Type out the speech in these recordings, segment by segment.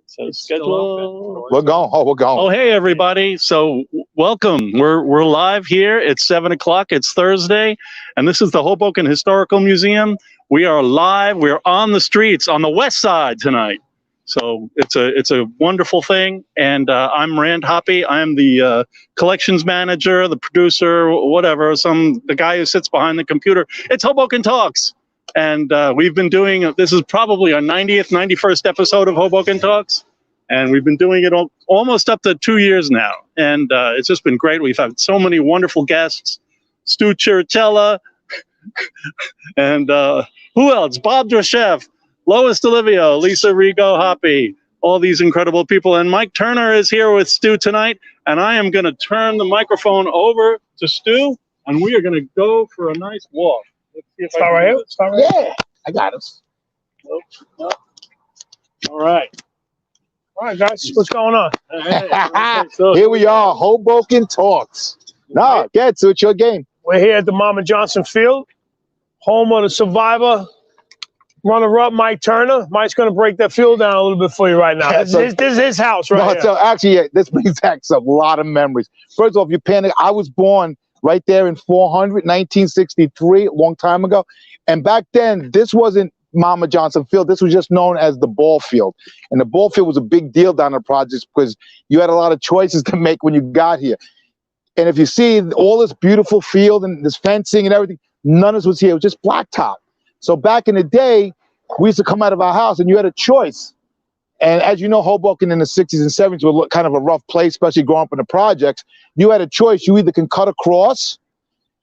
So schedule. We're going. Oh, we're going. Oh, hey everybody! So welcome. We're live here. It's 7 o'clock. It's Thursday, and this is the Hoboken Historical Museum. We are live. We're on the streets on the west side tonight. So it's a wonderful thing. And I'm Rand Hoppy. I'm the collections manager, the producer, whatever. The guy who sits behind the computer. It's Hoboken Talks. And we've been doing, this is probably our 90th, 91st episode of Hoboken Talks. And we've been doing it almost up to 2 years now. And it's just been great. We've had so many wonderful guests. Stu Chirichella. And who else? Bob Dreshef, Lois DeLivio, Lisa Rigo Hoppy. All these incredible people. And Mike Turner is here with Stu tonight. And I am going to turn the microphone over to Stu. And we are going to go for a nice walk. Start right here? Start right here? Yeah, I got us. Nope. All right. All right, guys, what's going on? Here we are, Hoboken Talks. No, get to it's your game. We're here at the Mama Johnson Field, home of the survivor, runner-up Mike Turner. Mike's going to break that field down a little bit for you right now. This is his house right here. So actually, yeah, this brings back a lot of memories. First of all, if you panic, I was born right there in 1963, a long time ago. And back then, this wasn't Mama Johnson Field. This was just known as the ball field. And the ball field was a big deal down the projects because you had a lot of choices to make when you got here. And if you see all this beautiful field and this fencing and everything, none of this was here. It was just blacktop. So back in the day, we used to come out of our house and you had a choice. And as you know, Hoboken in the 60s and 70s was kind of a rough place, especially growing up in the projects. You had a choice. You either can cut across,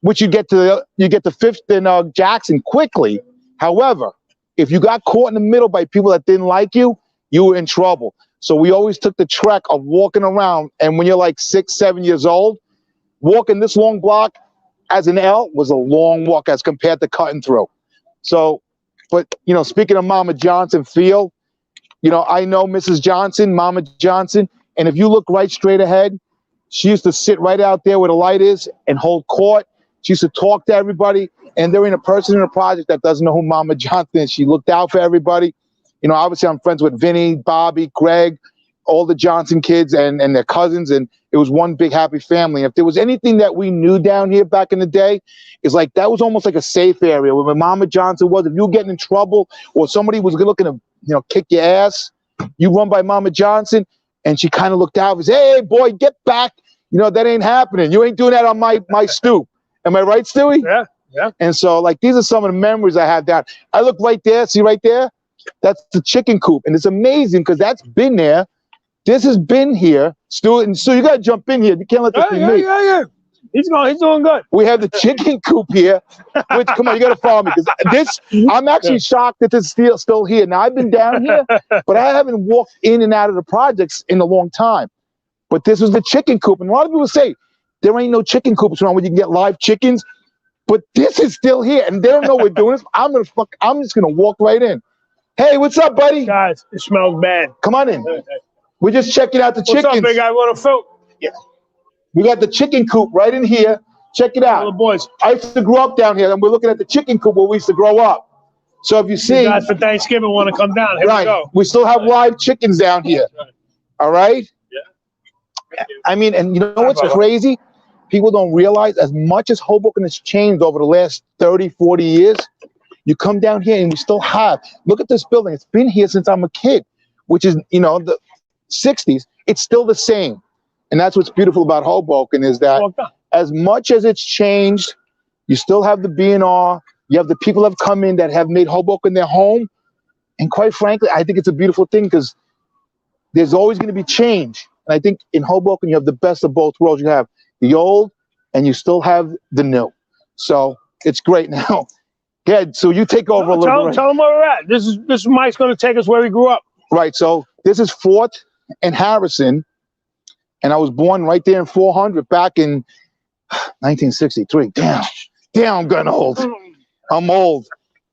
which you get to 5th and Jackson quickly. However, if you got caught in the middle by people that didn't like you, you were in trouble. So we always took the trek of walking around. And when you're like 6, 7 years old, walking this long block as an L was a long walk as compared to cutting through. So, but, you know, speaking of Mama Johnson Field, you know, I know Mrs. Johnson, Mama Johnson, and if you look right straight ahead, she used to sit right out there where the light is and hold court. She used to talk to everybody, and there ain't a person in the project that doesn't know who Mama Johnson is. She looked out for everybody. You know, obviously I'm friends with Vinny, Bobby, Greg, all the Johnson kids and their cousins, and it was one big happy family. If there was anything that we knew down here back in the day, it's like that was almost like a safe area where Mama Johnson was. If you were getting in trouble or somebody was looking to, you know, kick your ass, you run by Mama Johnson, and she kind of looked out and said, "Hey, boy, get back. You know, that ain't happening. You ain't doing that on my stoop." Am I right, Stewie? Yeah, yeah. And so, like, these are some of the memories I have down. I look right there. See right there? That's the chicken coop. And it's amazing because that's been there. This has been here. Stu, and so you got to jump in here. You can't let this be me. Yeah. He's doing good. We have the chicken coop here. Which, come on, you got to follow me. Because I'm actually shocked that this is still here. Now, I've been down here, but I haven't walked in and out of the projects in a long time. But this was the chicken coop. And a lot of people say, there ain't no chicken coops around where you can get live chickens. But this is still here. And they don't know we're doing this. I'm just going to walk right in. Hey, what's up, buddy? Guys, it smells bad. Come on in. We're just checking out the chickens. What's up, big guy? Want a food? Yeah. We got the chicken coop right in here. Check it out. All the boys. I used to grow up down here, and we're looking at the chicken coop where we used to grow up. So if you see, you guys for Thanksgiving want to come down, here we go. We still have live chickens down here. All right? Yeah. I mean, and you know what's crazy? People don't realize as much as Hoboken has changed over the last 30, 40 years, you come down here and we still have, look at this building. It's been here since I'm a kid, which is, you know, the 60s. It's still the same. And that's what's beautiful about Hoboken is that as much as it's changed, you still have the B&R. You have the people that have come in that have made Hoboken their home. And quite frankly, I think it's a beautiful thing because there's always going to be change. And I think in Hoboken, you have the best of both worlds. You have the old and you still have the new. So it's great now. Good. So you take over a little bit. Tell them where we're at. This Mike's going to take us where we grew up. Right. So this is 4th and Harrison. And I was born right there in 400 back in 1963. Damn, I'm getting old. I'm old.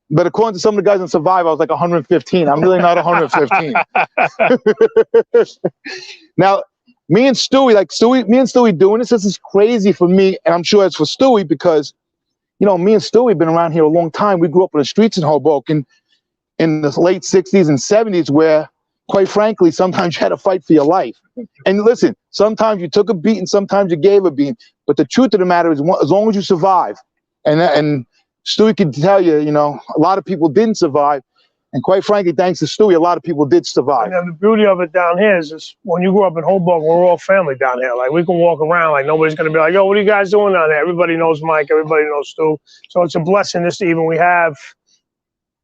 But according to some of the guys in Survive, I was like 115. I'm really not 115. Now, me and Stewie doing this is crazy for me. And I'm sure it's for Stewie because, you know, me and Stewie have been around here a long time. We grew up on the streets in Hoboken in the late 60s and 70s where, quite frankly, sometimes you had to fight for your life. And listen, sometimes you took a beating, sometimes you gave a beating. But the truth of the matter is, as long as you survive, and Stewie can tell you, you know, a lot of people didn't survive. And quite frankly, thanks to Stewie, a lot of people did survive. And the beauty of it down here is just when you grew up in Hoboken, we're all family down here. Like, we can walk around, like, nobody's going to be like, yo, what are you guys doing down there? Everybody knows Mike, everybody knows Stu. So it's a blessing just to even we have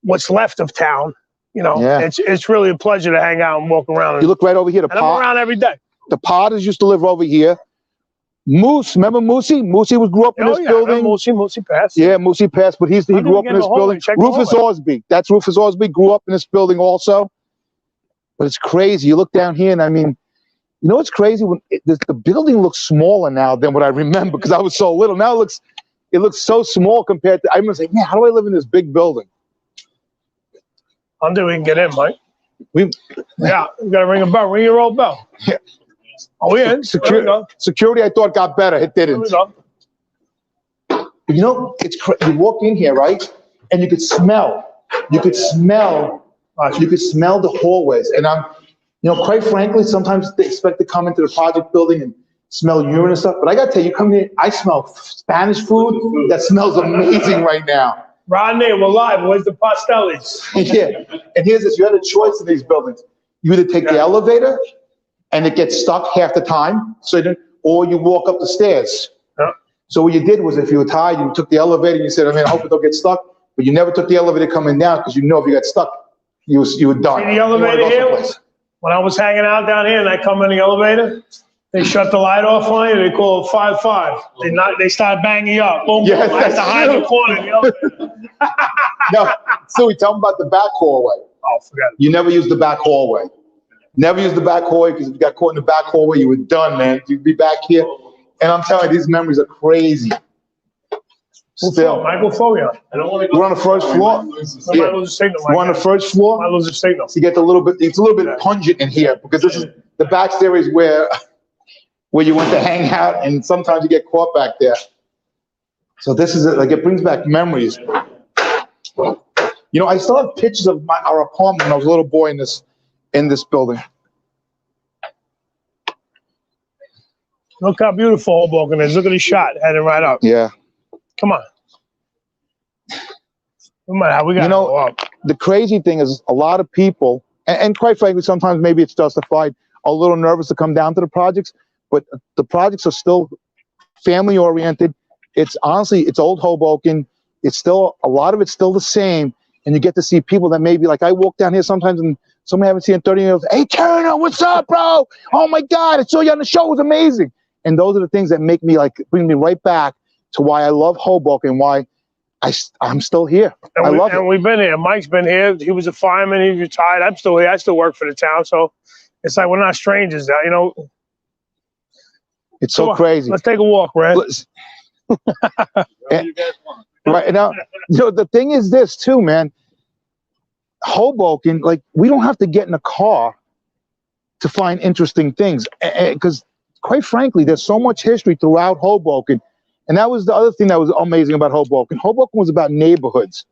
what's left of town. You know, it's really a pleasure to hang out and walk around. You look right over here. The I'm around every day. The Potters used to live over here. Moose, remember Moosey? Moosey grew up in this building. Moosey passed. Yeah, Moosey passed, but he grew up in this building. Rufus Orsby, that's Rufus Orsby, grew up in this building also. But it's crazy. You look down here, and I mean, you know what's crazy? When the building looks smaller now than what I remember because I was so little. Now it looks so small compared to. I remember saying, man, how do I live in this big building? Until we can get in, Mike. You gotta ring a bell. Ring your old bell. Yeah. Oh, we in. Security, I thought got better. It didn't. But you know, you walk in here, right, and you could smell. You could smell the hallways. And you know, quite frankly, sometimes they expect to come into the project building and smell urine and stuff. But I gotta tell you, come in, I smell Spanish food that smells amazing right now. Rodney, we're live. Where's the pastelis? Yeah. And here's this: you had a choice in these buildings. You either take the elevator, and it gets stuck half the time, or you walk up the stairs. Yeah. So what you did was, if you were tired, you took the elevator and you said, I mean, I hope it don't get stuck, but you never took the elevator coming down because you know if you got stuck, you were done. See the elevator here? When I was hanging out down here and I come in the elevator, they shut the light off on you, they call it 5-5. They start banging you up. Boom, boom. I have to hide in the corner in the elevator. No, so we tell them about the back hallway. Oh, forget it. You never use the back hallway. Never use the back hallway, because if you got caught in the back hallway, you were done, man. You'd be back here. And I'm telling you, these memories are crazy. Still. Michael Foyan. We're on the first floor. Yeah. We're on the first floor. I lose the signal. You get it's a little bit pungent in here, because this is the back stairway where you went to hang out, and sometimes you get caught back there. So this is it brings back memories. You know, I still have pictures of our apartment when I was a little boy in this building. Look how beautiful Hoboken is. Look at the shot heading right up. Yeah. Come on. We got to go up. The crazy thing is a lot of people, and quite frankly, sometimes maybe it's justified, are a little nervous to come down to the projects, but the projects are still family oriented. It's honestly, it's old Hoboken. It's still, a lot of it's still the same. And you get to see people that maybe, like I walk down here sometimes and someone I haven't seen in 30 years, hey, Turner, what's up, bro? Oh my God, I saw you on the show, it was amazing. And those are the things that bring me right back to why I love Hoboken, why I'm still here. I love it. And we've been here. Mike's been here. He was a fireman. He retired. I'm still here. I still work for the town. So it's like we're not strangers now, you know. It's so crazy. Let's take a walk, Red. Right now, the thing is this too, man. Hoboken, like, we don't have to get in a car to find interesting things, because quite frankly, there's so much history throughout Hoboken. And that was the other thing that was amazing about Hoboken. Hoboken was about neighborhoods,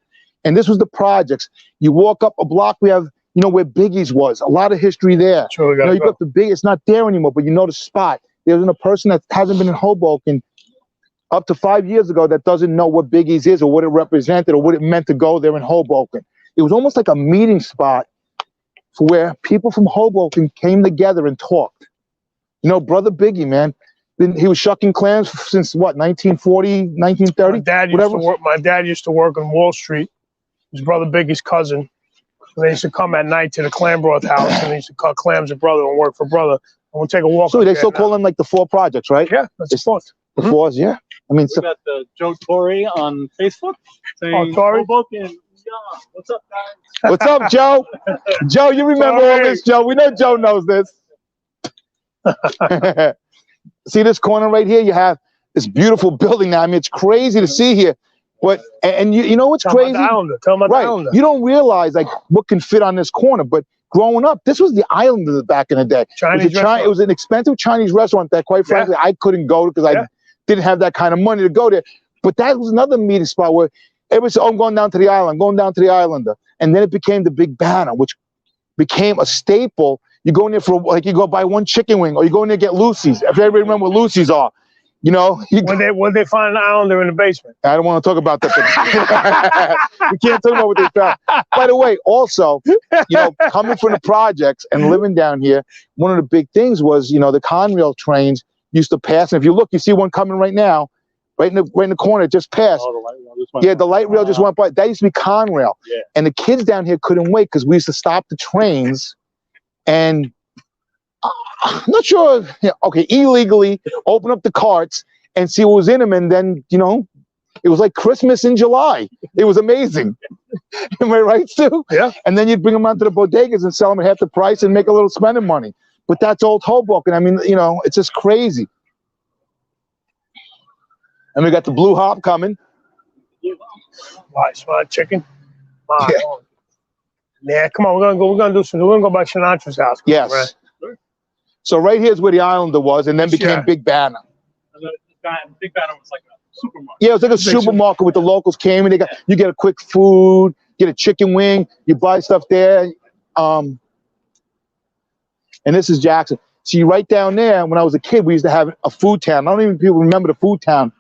and this was the projects. You walk up a block, we have, where Biggie's was, a lot of history there. Sure, you got the big, it's not there anymore, but you know the spot. There's a person that hasn't been in Hoboken up to 5 years ago that doesn't know what Biggie's is or what it represented or what it meant to go there in Hoboken. It was almost like a meeting spot for where people from Hoboken came together and talked. Brother Biggie, man, he was shucking clams since what, 1940, 1930? My dad used to work on Wall Street. His brother Biggie's cousin. And they used to come at night to the clam broth house, and they used to cut clams with brother and work for brother. And we'll take a walk. So they still call them like the 4 projects, right? Yeah, that's the 4th. The 4s, yeah. I mean, we got Joe Torrey on Facebook saying, Hoboken, yeah. What's up, guys? What's up, Joe? Joe, you remember all this, Joe. We know Joe knows this. See this corner right here? You have this beautiful building now. I mean, it's crazy to see here. But and you know what's crazy? Tell them about the Islander. You don't realize like what can fit on this corner. But growing up, this was the Islander back in the day. It was an expensive Chinese restaurant that, quite frankly, I couldn't go to because I didn't have that kind of money to go there. But that was another meeting spot where everybody said, oh, I'm going down to the island, going down to the Islander. And then it became the Big Banner, which became a staple. You go in there for, like, you go buy one chicken wing, or you go in there to get Lucy's. If everybody remember what Lucy's are, you know. When they find an islander in the basement. I don't want to talk about that. We can't talk about what they found. By the way, also, you know, coming from the projects and living down here, one of the big things was, you know, the Conrail trains used to pass. And if you look, you see one coming right now, right in the corner, it just passed. Oh, the light rail just went by. The light rail just went by. That used to be Conrail. Yeah. And the kids down here couldn't wait because we used to stop the trains and I'm not sure, okay, illegally open up the carts and see what was in them. And then, you know, it was like Christmas in July. It was amazing. Am I right, Stu? Yeah. And then you'd bring them onto the bodegas and sell them at half the price and make a little spending money. But that's old Hoboken. I mean, you know, it's just crazy. And we got the blue hop coming. Smart chicken. Yeah, come on, we're gonna do some. We're gonna go by Sinatra's house. Yes. Right. So right here's where the Islander was, and then became Big Banner. Big Banner was like a supermarket. Yeah, it was like a supermarket with the locals came and you get a quick food, get a chicken wing, you buy stuff there. And this is Jackson. See, right down there, when I was a kid, we used to have a food town. I don't even people remember the food town.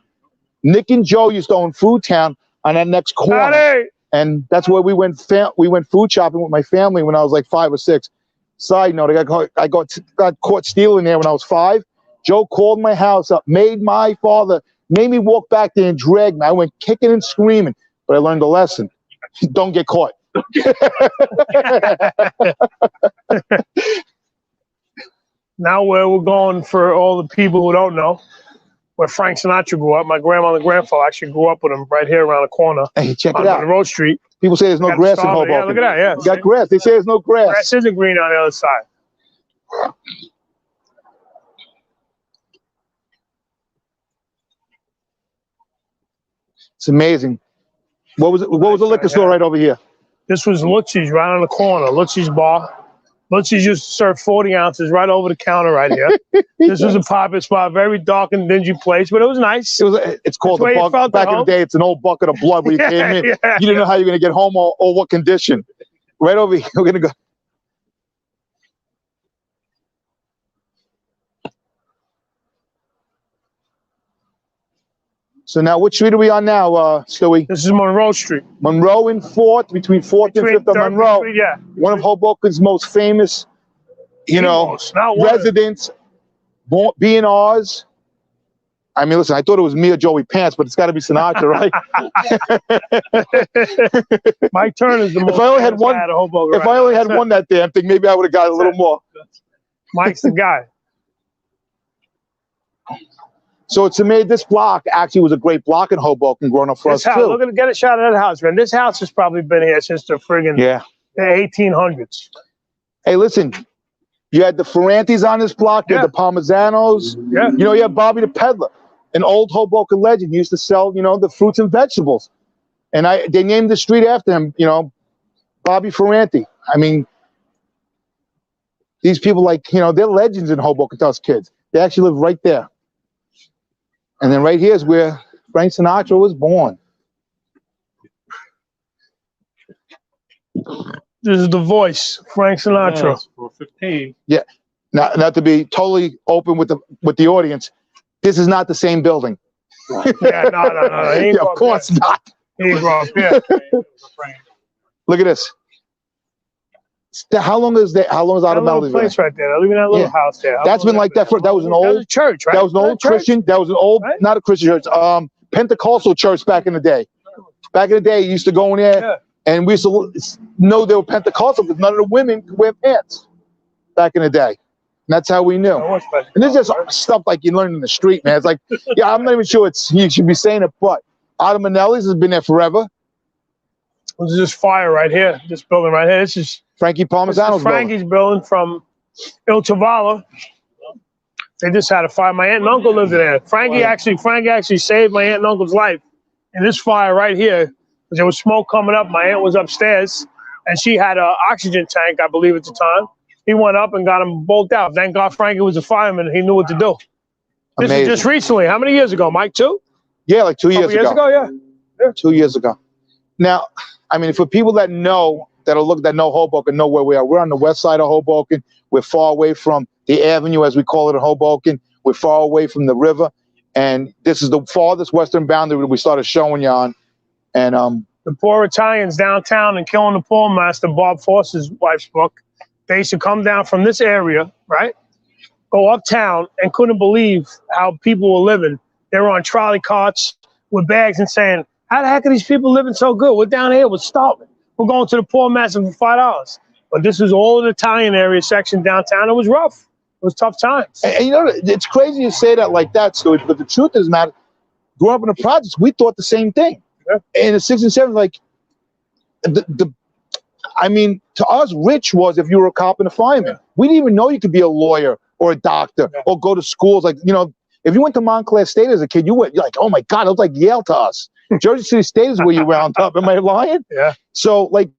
Nick and Joe used to own food town on that next corner. Howdy. And that's where we went food shopping with my family when I was like 5 or 6. Side note, I got caught stealing there when I was 5. Joe called my house up, made me walk back there and drag me. I went kicking and screaming, but I learned a lesson. Don't get caught. Now where we're going, for all the people who don't know, where Frank Sinatra grew up. My grandmother and grandfather actually grew up with him right here around the corner. Hey, check it on out. Monroe Street. People say there's no grass in Hoboken. Yeah, look at that. Yeah, you got grass. They say there's no grass. Grass isn't green on the other side. It's amazing. What was the liquor store right over here? This was Lutzie's right on the corner. Lutzie's bar. Lutzie's used to serve 40 ounces right over the counter right here. This was a popular spot, very dark and dingy place, but it was nice. It's called the bucket. Back in the day, it's an old bucket of blood where you came in. You didn't know how you're going to get home or what condition. Right over here, we're going to go. So now, which street are we on now, Stewie? This is Monroe Street. Monroe and 4th, between 4th and 5th of Monroe. Street, yeah. One of Hoboken's most famous, residents, B&Rs. I mean, listen, I thought it was me or Joey Pants, but it's got to be Sinatra, right? Mike Turner's the most if I only had one, out of Hoboken. If I only had one that damn thing, maybe I would have got a little more. Mike's the guy. So it's made this block actually was a great block in Hoboken growing up for us too. Look at get a shot of that house, man. This house has probably been here since the friggin' 1800s. Hey, listen, you had the Ferrantis on this block, you had the Parmesanos. Yeah. You know, you had Bobby the Peddler, an old Hoboken legend. He used to sell, the fruits and vegetables. And they named the street after him, Bobby Ferranti. I mean, these people they're legends in Hoboken to us kids. They actually live right there. And then right here is where Frank Sinatra was born. This is the voice, Frank Sinatra. Yes, for 15. Yeah. Not to be totally open with the audience, this is not the same building. Yeah, no. Yeah, of course not. He grew up here. Look at this. How long is Automelli? Place right there. I live in that little house there. That's been like that for. That was an old church, right? That was an old Christian. That was an old, not a Christian church. Pentecostal church back in the day. Back in the day, you used to go in there, and we used to know they were Pentecostal because none of the women could wear pants back in the day. And that's how we knew. And there's just stuff like you learn in the street, man. It's like, I'm not even sure you should be saying it, but Automelli's has been there forever. This is this fire right here. This building right here. This is Frankie Parmesano's Frankie's building from Il Tavalla. They just had a fire. My aunt and uncle lived there. Frankie actually saved my aunt and uncle's life in this fire right here. There was smoke coming up. My aunt was upstairs, and she had an oxygen tank, I believe, at the time. He went up and got him bolt out. Thank God Frankie was a fireman, and he knew what to do. This is just recently. How many years ago, Mike? 2? Yeah, like 2 years ago. 2 years ago, yeah. 2 years ago. Now, I mean, for people that know that know Hoboken know where we are. We're on the west side of Hoboken. We're far away from the avenue, as we call it in Hoboken. We're far away from the river, and this is the farthest western boundary that we started showing you on. And the poor Italians downtown and Killing the Poor Master, Bob Force's wife's book, they used to come down from this area, right? Go uptown and couldn't believe how people were living. They were on trolley carts with bags and saying, how the heck are these people living so good? We're down here, we're starving. We're going to the Poor Master for $5. But this was all an Italian area section downtown. It was rough. It was tough times. And you know, it's crazy to say that like that, Stu, but the truth is, Matt, growing up in the projects, we thought the same thing. Yeah. In the 60s and 70s, like, I mean, to us, rich was if you were a cop and a fireman. We didn't even know you could be a lawyer or a doctor or go to schools. Like, you know, if you went to Montclair State as a kid, you're like, oh my God, it was like Yale to us. Jersey City State is where you wound up. Am I lying? Yeah. So, like,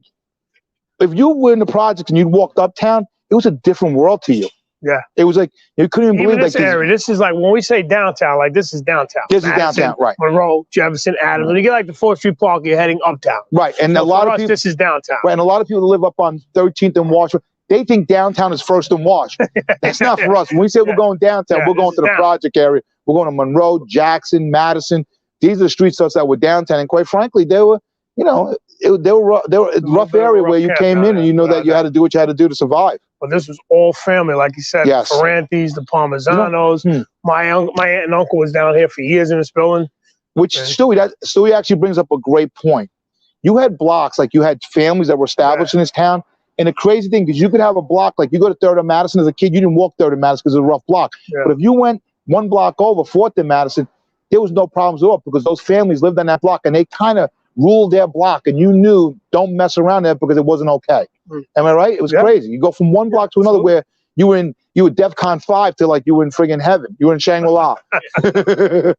if you were in the projects and you walked uptown, it was a different world to you. Yeah. It was like, you couldn't even believe this area. This is like, when we say downtown, like, this is downtown. This is downtown, right. Monroe, Jefferson, Adams. When you get like the 4th Street Park, you're heading uptown. Right. And so a lot of people, this is downtown. Right. And a lot of people that live up on 13th and Wash, they think downtown is First and Wash. That's not for us. When we say we're going downtown, we're going to the project area. We're going to Monroe, Jackson, Madison. These are the street stuff that were downtown. And quite frankly, they were, you know, they were a rough area where you came in and you know that you had to do what you had to do to survive. But this was all family, like you said. Yes. The Ferrantis, the Parmesanos. My aunt and uncle was down here for years in this building. Which Stewie actually brings up a great point. You had blocks, like you had families that were established in this town. And the crazy thing, because you could have a block, like you go to 3rd and Madison as a kid, you didn't walk 3rd and Madison because it was a rough block. Yeah. But if you went one block over, 4th and Madison, there was no problems at all because those families lived on that block and they kind of ruled their block, and you knew don't mess around there because it wasn't okay. Am I right? It was crazy. You go from one block to another where you were DEFCON 5 to like you were in friggin' heaven. You were in Shangri-La. You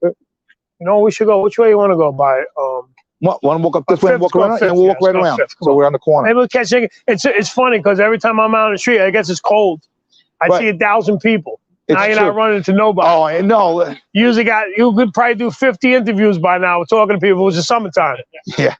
know, we should go. Which way you want to go? By want to walk up this way and walk around, and we'll walk right around. So we're on the corner. Maybe we'll catch it. It's funny because every time I'm out on the street, I guess it's cold. I see 1,000 people. Now you're not running into nobody. Oh, I know. You could probably do 50 interviews by now. We're talking to people. It was the summertime. Yeah.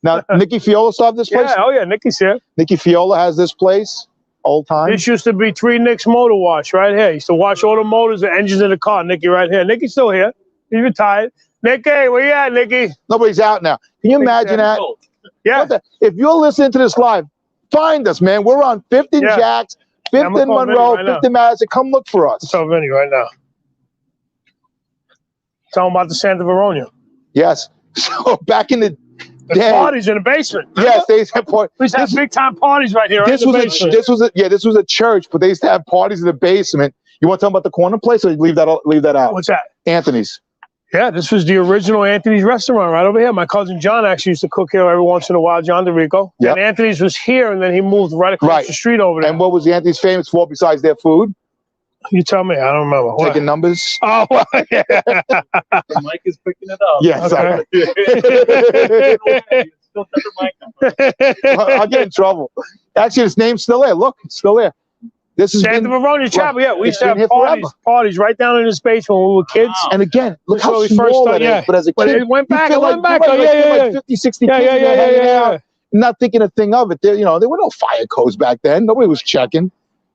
Now, Nicky Fiola still have this place? Yeah, oh yeah, Nicky's here. Nicky Fiola has this place, old time. This used to be 3 Nick's Motor Wash right here. He used to wash all the motors and engines in the car. Nicky right here. Nicky's still here. He's retired. Nicky, where you at, Nicky? Nobody's out now. Can you imagine that? Yeah. If you're listening to this live, find us, man. We're on 5th and Jacks, 5th and Monroe, 5th and Madison. Come look for us. It's on Vinny right now. Tell him about the Santa Veronia. Yes. So back in the day, parties in the basement. Yes, they used to have parties. We used to have big time parties right here. This was a church, but they used to have parties in the basement. You want to tell them about the corner place, or leave that out? What's that? Anthony's. Yeah, this was the original Anthony's restaurant right over here. My cousin John actually used to cook here every once in a while, John DeRico. Yep. And Anthony's was here, and then he moved right across the street over there. And what was the Anthony's famous for besides their food? You tell me. I don't remember. Taking numbers. Oh, yeah. The mic is picking it up. Yes. Okay. I'll get in trouble. Actually, his name's still there. Look, it's still there. This is Santa Veronia Chapel. Yeah, we used to have parties right down in this space when we were kids. Wow. And again, look how small that is. But as a kid, it went back. It went back. Like 50, 60 kids hanging out, not thinking a thing of it. There were no fire codes back then. Nobody was checking.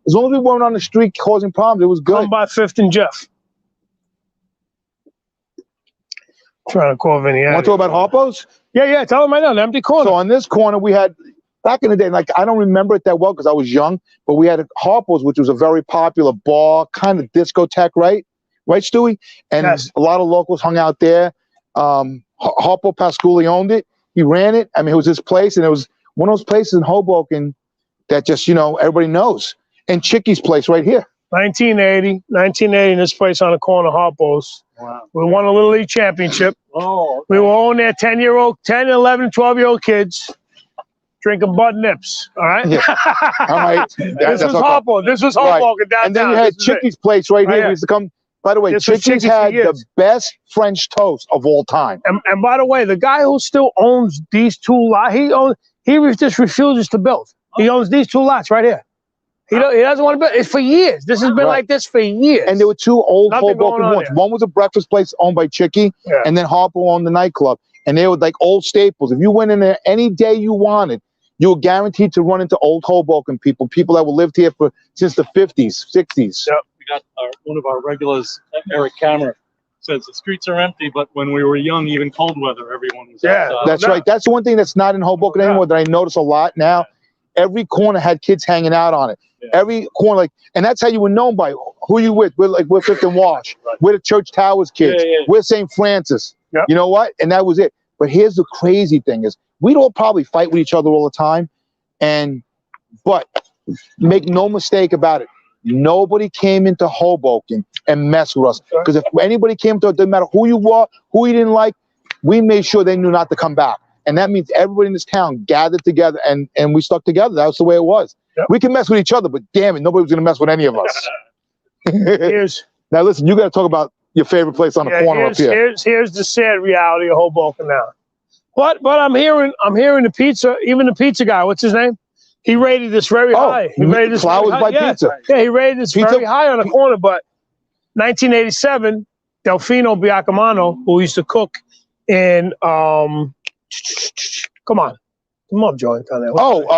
As long as we weren't on the street causing problems, it was good. Come by 5th and Jeff. Trying to call Vinny out. Want to talk about Harpo's? Yeah. Tell him right now, the empty corner. So on this corner, we had, back in the day, like I don't remember it that well because I was young, but we had Harpo's, which was a very popular bar, kind of discotheque, right? Right, Stewie? And a lot of locals hung out there. Harpo Pasqual owned it. He ran it. I mean, it was his place, and it was one of those places in Hoboken that just, everybody knows. And Chicky's place right here. 1980 in this place on the corner, Harpo's. Wow. We won a Little League championship. Oh. Okay. We were on there 10, 11, 12-year-old kids drinking Bud Nips, all right? Yeah. All right. This was Harpo. This was Hoboken downtown. And then you had Chicky's place right here. We used to come. By the way, Chicky's had the best French toast of all time. And by the way, the guy who still owns these 2 lots, he just refuses to build. He owns these 2 lots right here. He doesn't want to build. It's for years. This has been like this for years. And there were 2 old Hoboken ones. One was a breakfast place owned by Chicky, and then Harpo owned the nightclub. And they were like old staples. If you went in there any day you wanted, you were guaranteed to run into old Hoboken people that were lived here since the 50s, 60s. Yep. We got one of our regulars, Eric Cameron, says the streets are empty, but when we were young, even cold weather, everyone was outside. That's right. That's the one thing that's not in Hoboken anymore that I notice a lot now. Every corner had kids hanging out on it. Yeah. Every corner, and that's how you were known by who you with. We're Fifth and Wash. Right. We're the Church Towers kids. Yeah. We're St. Francis. Yep. You know what? And that was it. But here's the crazy thing is we'd all probably fight with each other all the time. But make no mistake about it. Nobody came into Hoboken and messed with us. Because if anybody came to it, didn't matter who you were, who you didn't like, we made sure they knew not to come back. And that means everybody in this town gathered together and we stuck together. That was the way it was. Yep. We can mess with each other, but damn it, nobody was going to mess with any of us. Now listen, you got to talk about your favorite place on the corner up here. Here's the sad reality of Hoboken now. But I'm hearing the pizza, even the pizza guy, what's his name? He rated this very high. He rated this Flowers by Pizza. Yeah, he rated this very high on the corner. But 1987, Delfino Biaccamano, who used to cook in come on, joint on there.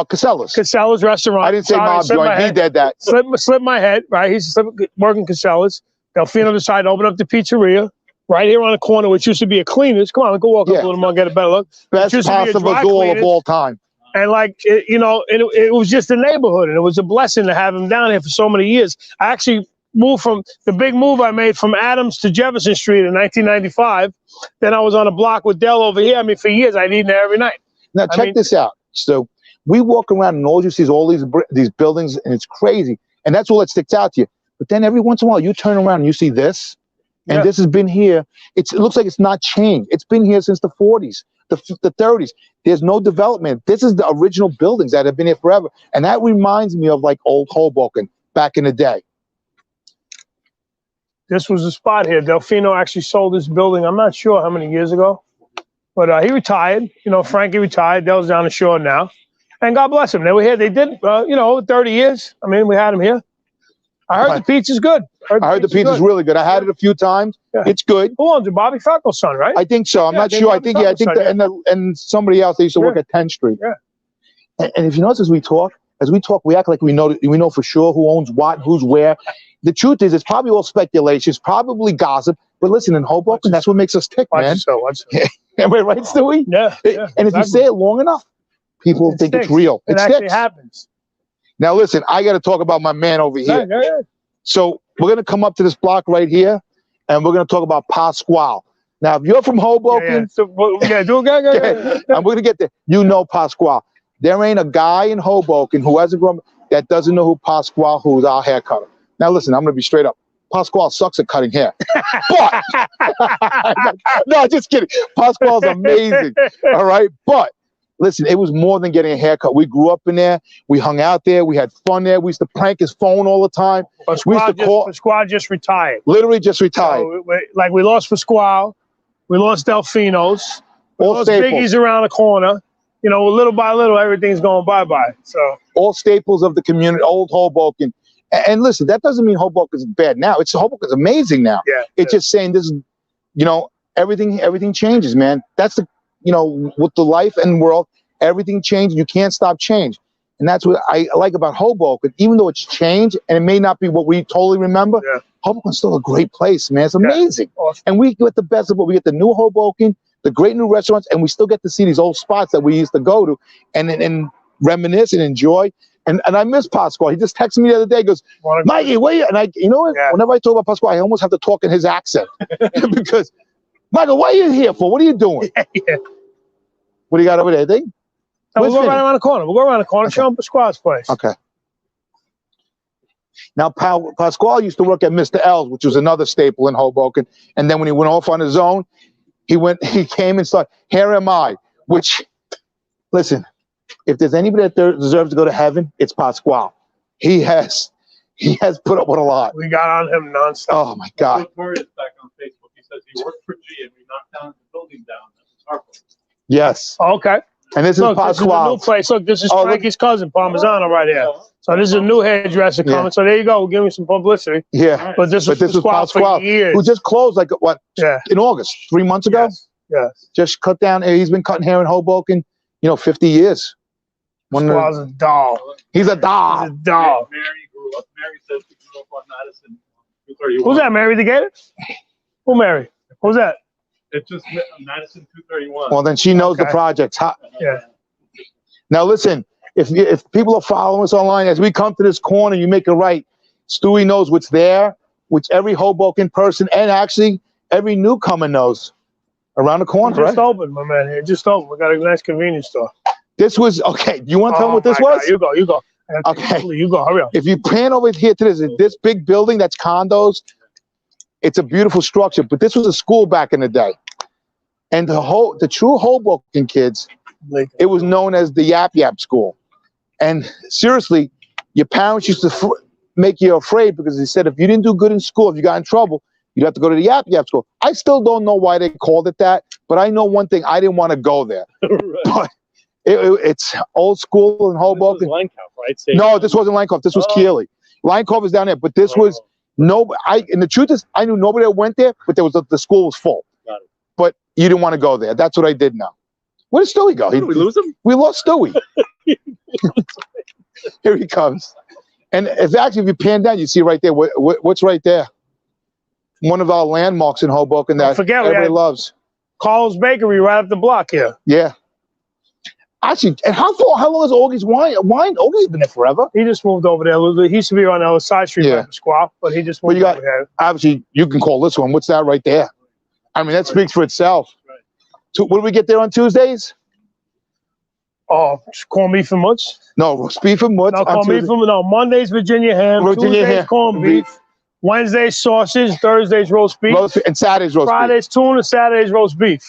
Casella's. Casella's restaurant. I didn't say mob joint. He did that. Slipped my head. Right, he's working Casella's. Delfino decided to open up the pizzeria right here on the corner, which used to be a cleaner's. Come on, go walk up a little more, get a better look. Best pasta Vazzola of all time. And it was just a neighborhood, and it was a blessing to have him down here for so many years. I actually moved from the big move I made from Adams to Jefferson Street in 1995. Then I was on a block with Dell over here. I mean, for years I'd eat there every night. Now check this out. So we walk around and all you see is all these buildings, and it's crazy, and that's all that sticks out to you. But then every once in a while you turn around and you see this, and this has been here. It looks like it's not changed. It's been here since the 40s, the 30s. There's no development. This is the original buildings that have been here forever, and that reminds me of like old Hoboken back in the day. This was the spot here. Delfino actually sold this building, I'm not sure how many years ago, but he retired. You know, Frankie retired. Del's down the shore now. And God bless him. They were here. They did, 30 years. I mean, we had him here. I heard the pizza's good. I heard the pizza's really good. I had it a few times. Yeah. It's good. Who owns it? Bobby Falco's son, right? I think so. I'm not sure. I think and somebody else, they used to work at 10th Street. Yeah. And if you notice, as we talk, we act like we know for sure who owns what, who's where. The truth is, it's probably all speculation. It's probably gossip. But listen, in Hoboken, that's what makes us tick, man. Am I right, Stewie? Yeah. And if you say it long enough, people think it's real. It actually happens. Now, listen, I got to talk about my man over here. Yeah. So we're going to come up to this block right here, and we're going to talk about Pasqual. Now, if you're from Hoboken, I'm going to get there. You know Pasqual. There ain't a guy in Hoboken who hasn't grown that doesn't know who Pasqual, who's our hair cutter. Now, listen, I'm going to be straight up. Pasqual sucks at cutting hair. But, no, just kidding. Pasqual's amazing. All right. But, listen, it was more than getting a haircut. We grew up in there. We hung out there. We had fun there. We used to prank his phone all the time. Pasqual just retired. Literally just retired. So, we lost Pasqual. We lost Delfino's. We lost staples. Biggie's around the corner. You know, little by little, everything's going bye-bye. So all staples of the community, old Hoboken. And listen, that doesn't mean Hoboken's bad now. Hoboken's amazing now. Yeah, it's just saying this is, everything changes, man. That's with the life and world, everything changes. You can't stop change. And that's what I like about Hoboken. Even though it's changed and it may not be what we totally remember, Hoboken's still a great place, man. It's amazing. Yeah. Awesome. And we get the best of what we get, the new Hoboken, the great new restaurants, and we still get to see these old spots that we used to go to and reminisce and enjoy. And I miss Pasqual. He just texted me the other day, goes, Mikey, where you? And whenever I talk about Pasqual, I almost have to talk in his accent. Because, Michael, what are you here for? What are you doing? What do you got over there? We'll go right around the corner. We'll go around the corner, show him Pasqual's place. Okay. Now, Pasqual used to work at Mr. L's, which was another staple in Hoboken. And then when he went off on his own, he came and started, Here Am I, which, listen, if there's anybody that deserves to go to heaven, it's Pasqual. He has put up with a lot. We got on him nonstop. Oh my God. Notorious back on Facebook. He says he worked for G and we knocked down the building down. That's our place. Yes. Okay. And this is Pasqual. This is a new place. Look, this is Frankie's cousin, Parmesano, right here. So this is a new hairdresser coming. So there you go. We'll give me some publicity. Yeah. But this was Pasqual for years. Who just closed in August, 3 months ago? Yes. Just cut down. He's been cutting hair in Hoboken, 50 years. Pasqual's a doll. He's a doll. He's a doll. Mary grew up. Mary says she grew up on Madison 231. Who's that, Mary the Gator? Who Mary? Who's that? It's just Madison 231. Well, then she knows the projects. Yeah. Now listen, if people are following us online, as we come to this corner, you make a right. Stewie knows what's there, which every Hoboken person and actually every newcomer knows. Around the corner, Just opened, my man. It just opened. We got a nice convenience store. This was okay. You want to tell them what this was? God, you go. Okay. You go. Hurry up. If you pan over here to this big building that's condos, it's a beautiful structure. But this was a school back in the day, and the true Hoboken kids, it was known as the Yap Yap School. And seriously, your parents used to make you afraid because they said if you didn't do good in school, if you got in trouble, you'd have to go to the Yap Yap School. I still don't know why they called it that, but I know one thing: I didn't want to go there. Right. But it's old school in Hoboken. This was Lankoff, right? No, this wasn't Lankoff. This was Keeley. Lankoff is down there, but this was no. And the truth is, I knew nobody that went there, but there was the school was full. Got it. But you didn't want to go there. That's what I did now. Where did Stewie go? Did we lose him? We lost Stewie. Here he comes. And if you pan down, you see right there. What's right there? One of our landmarks in Hoboken that everybody loves. Carl's Bakery right up the block here. Yeah. Actually, and how long has Augie's wine? Augie's been there forever. He just moved over there. He used to be on the other side street by Pasqual, but he just moved over there. Obviously, you can call this one. What's that right there? I mean, that speaks for itself. Right. So, what do we get there on Tuesdays? Oh, corned beef and mutts. No, roast beef and mutts. No, corned beef and no. Mondays Virginia ham. Tuesdays corned beef. Wednesdays sausage. Thursdays roast beef. And Saturdays roast beef. Fridays tuna. Saturdays roast beef.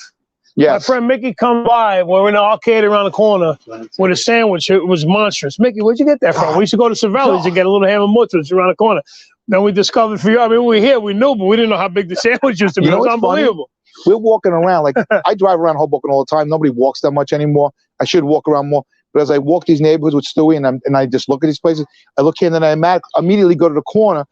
Yes. My friend Mickey come by. We're in the arcade around the corner with a sandwich. It was monstrous. Mickey, where'd you get that from? We used to go to Cervelli's to get a little ham and mutts around the corner. Then we discovered for you. I mean, we were here. We knew, but we didn't know how big the sandwich used to be. It was unbelievable. Funny? We're walking around. Like, I drive around Hoboken all the time. Nobody walks that much anymore. I should walk around more. But as I walk these neighborhoods with Stewie and I just look at these places, I look here and then I immediately go to the corner.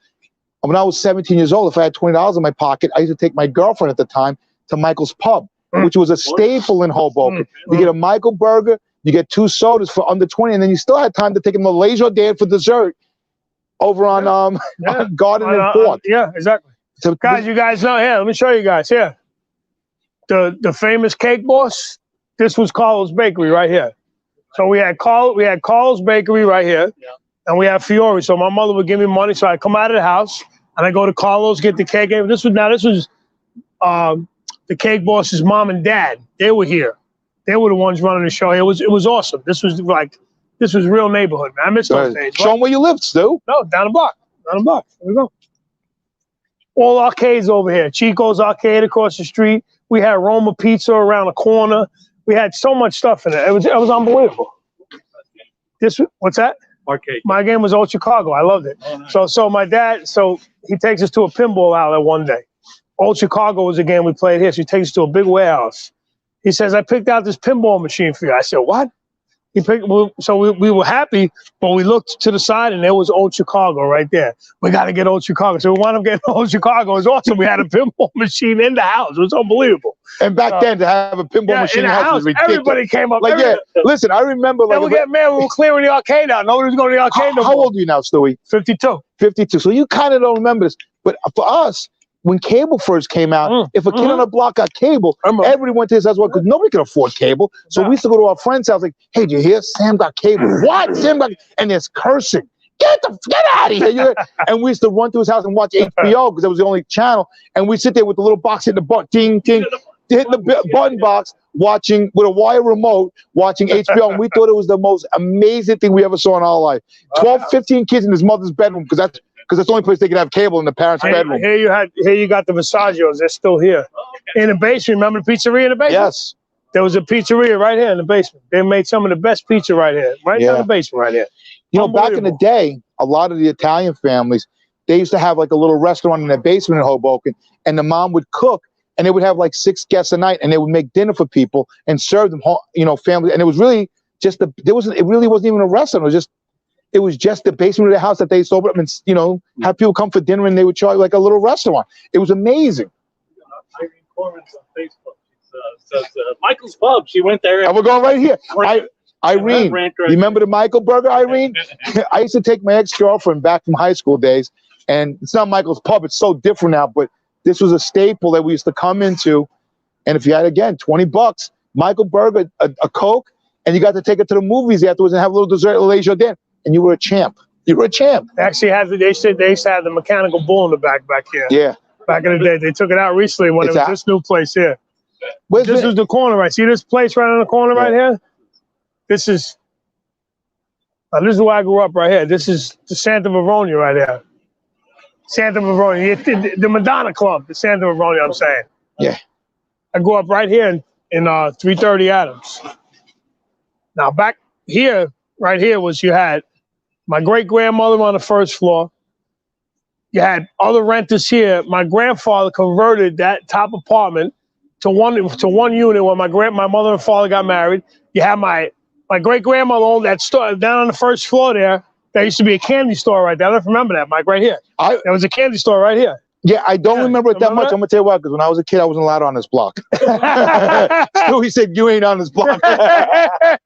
When I was 17 years old, if I had $20 in my pocket, I used to take my girlfriend at the time to Michael's Pub, which was a staple in Hoboken. You get a Michael burger, you get 2 sodas for under 20, and then you still had time to take him to Leisure Dan for dessert over on Garden and 4th. Yeah, exactly. So, guys, you guys know, here, let me show you guys here. The famous cake boss, this was Carl's Bakery right here. So we had Carl's Bakery right here, and we had Fiore. So my mother would give me money, so I'd come out of the house and I go to Carlos, get the cake. This was the cake boss's mom and dad. They were here. They were the ones running the show. It was awesome. This was real neighborhood, man. I miss those days. Show them where you lived, Stu. No, down the block. Down the block. There we go. All arcades over here. Chico's Arcade across the street. We had Roma Pizza around the corner. We had so much stuff in it. It was unbelievable. What's that? Arcade. My game was Old Chicago. I loved it. Oh, nice. So my dad, he takes us to a pinball outlet one day. Old Chicago was a game we played here. So he takes us to a big warehouse. He says, I picked out this pinball machine for you. I said, what? So we were happy, but we looked to the side and there was Old Chicago right there. We got to get Old Chicago. So we wound up getting Old Chicago. It was awesome. We had a pinball machine in the house. It was unbelievable. And back then, to have a pinball machine in the house was ridiculous. Everybody came up. Like, listen, I remember. Like, we get mad when we were clearing the arcade out. Nobody was going to the arcade no more. How old are you now, Stewie? 52. 52. So you kind of don't remember this. But for us, when cable first came out, if a kid on the block got cable, everybody went to his house because nobody could afford cable. So we used to go to our friend's house like, hey, did you hear? Sam got cable. What? Sam got, and there's cursing. Get out of here. And we used to run to his house and watch HBO because that was the only channel. And we'd sit there with the little box hitting the button, ding, ding, hitting the button box, watching with a wire remote, watching HBO. And we thought it was the most amazing thing we ever saw in our life. 12, 15 kids in his mother's bedroom because that's the only place they could have cable, in the parents' bedroom. Here you got the Visagios. They're still here. In the basement. Remember the pizzeria in the basement? Yes. There was a pizzeria right here in the basement. They made some of the best pizza right here. Right in the basement right here. You know, back in the day, a lot of the Italian families, they used to have like a little restaurant in their basement in Hoboken, and the mom would cook, and they would have like 6 guests a night, and they would make dinner for people and serve them, family. And it was really just it really wasn't even a restaurant. It was just the basement of the house that they used to open up and, have people come for dinner, and they would charge like a little restaurant. It was amazing. Irene Corman's on Facebook. She says, Michael's Pub. She went there. And we're going right here. Irene, you remember the Michael burger, Irene? I used to take my ex-girlfriend back from high school days, and it's not Michael's Pub. It's so different now, but this was a staple that we used to come into. And if you had, again, $20, Michael burger, a Coke, and you got to take it to the movies afterwards and have a little dessert, a Le Jardin, and you were a champ. You were a champ. They actually had they used to have the mechanical bull in the back here. Yeah. Back in the day, they took it out recently when it was this new place here. This was the corner, right? See this place right on the corner right here? This is where I grew up right here. This is the Santa Veronia right here. Santa Veronia, the Madonna Club, the Santa Veronia, I'm saying. Yeah. I grew up right here in 330 Adams. Now back here, right here was you had my great-grandmother on the first floor. You had other renters here. My grandfather converted that top apartment to one unit when my mother and father got married. You had my great-grandmother owned that store down on the first floor there. There used to be a candy store right there. I don't remember that, Mike, right here. There was a candy store right here. Yeah, I don't remember it that much. I'm going to tell you why, because when I was a kid, I wasn't allowed on this block. So he said, you ain't on this block. I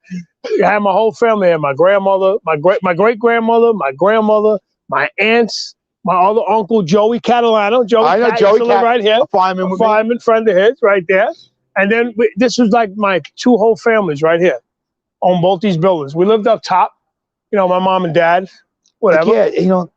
had my whole family here. My grandmother, my great-grandmother, my grandmother, my aunts, my other uncle, Joey Catalano. I know Joey Catalano right here. A fireman friend of his right there. And then this was like my two whole families right here on both these buildings. We lived up top. You know, my mom and dad, whatever. Yeah, you know.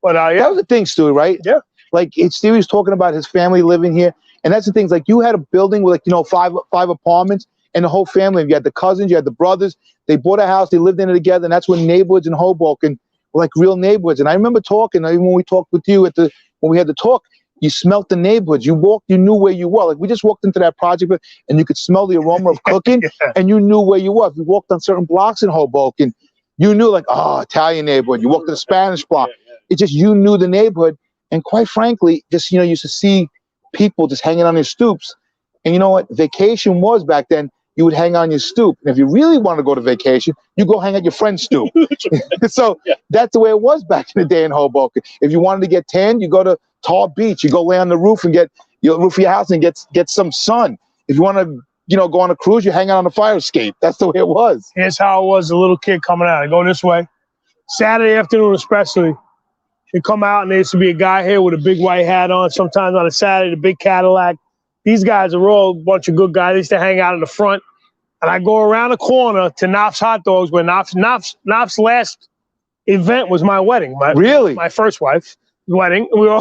But that was the thing, Stu, right? Yeah. Like, Stu was talking about his family living here. And that's the thing. Like, you had a building with, like, you know, five apartments and the whole family. You had the cousins, you had the brothers. They bought a house. They lived in it together. And that's when neighborhoods in Hoboken were like real neighborhoods. And I remember talking, even when we talked with you when we had the talk, you smelt the neighborhoods. You walked, you knew where you were. Like, we just walked into that project and you could smell the aroma of cooking and you knew where you were. If you walked on certain blocks in Hoboken, you knew, like, oh, Italian neighborhood. You walked to the Spanish block. It just, you knew the neighborhood. And quite frankly, just, you know, you used to see people just hanging on their stoops. And you know what? Vacation was back then. You would hang on your stoop. And if you really want to go to vacation, you go hang at your friend's stoop. So that's the way it was back in the day in Hoboken. If you wanted to get tan, you go to Tar Beach. You go lay on the roof and get your roof of your house and get some sun. If you want to, you know, go on a cruise, you hang out on the fire escape. That's the way it was. Here's how it was, a little kid coming out. I go this way. Saturday afternoon especially, you come out and there used to be a guy here with a big white hat on, sometimes on a Saturday, the big Cadillac. These guys are all a bunch of good guys. They used to hang out in the front. And I go around the corner to Knopf's Hot Dogs, where Knopf's last event was my wedding. My first wife's wedding. We were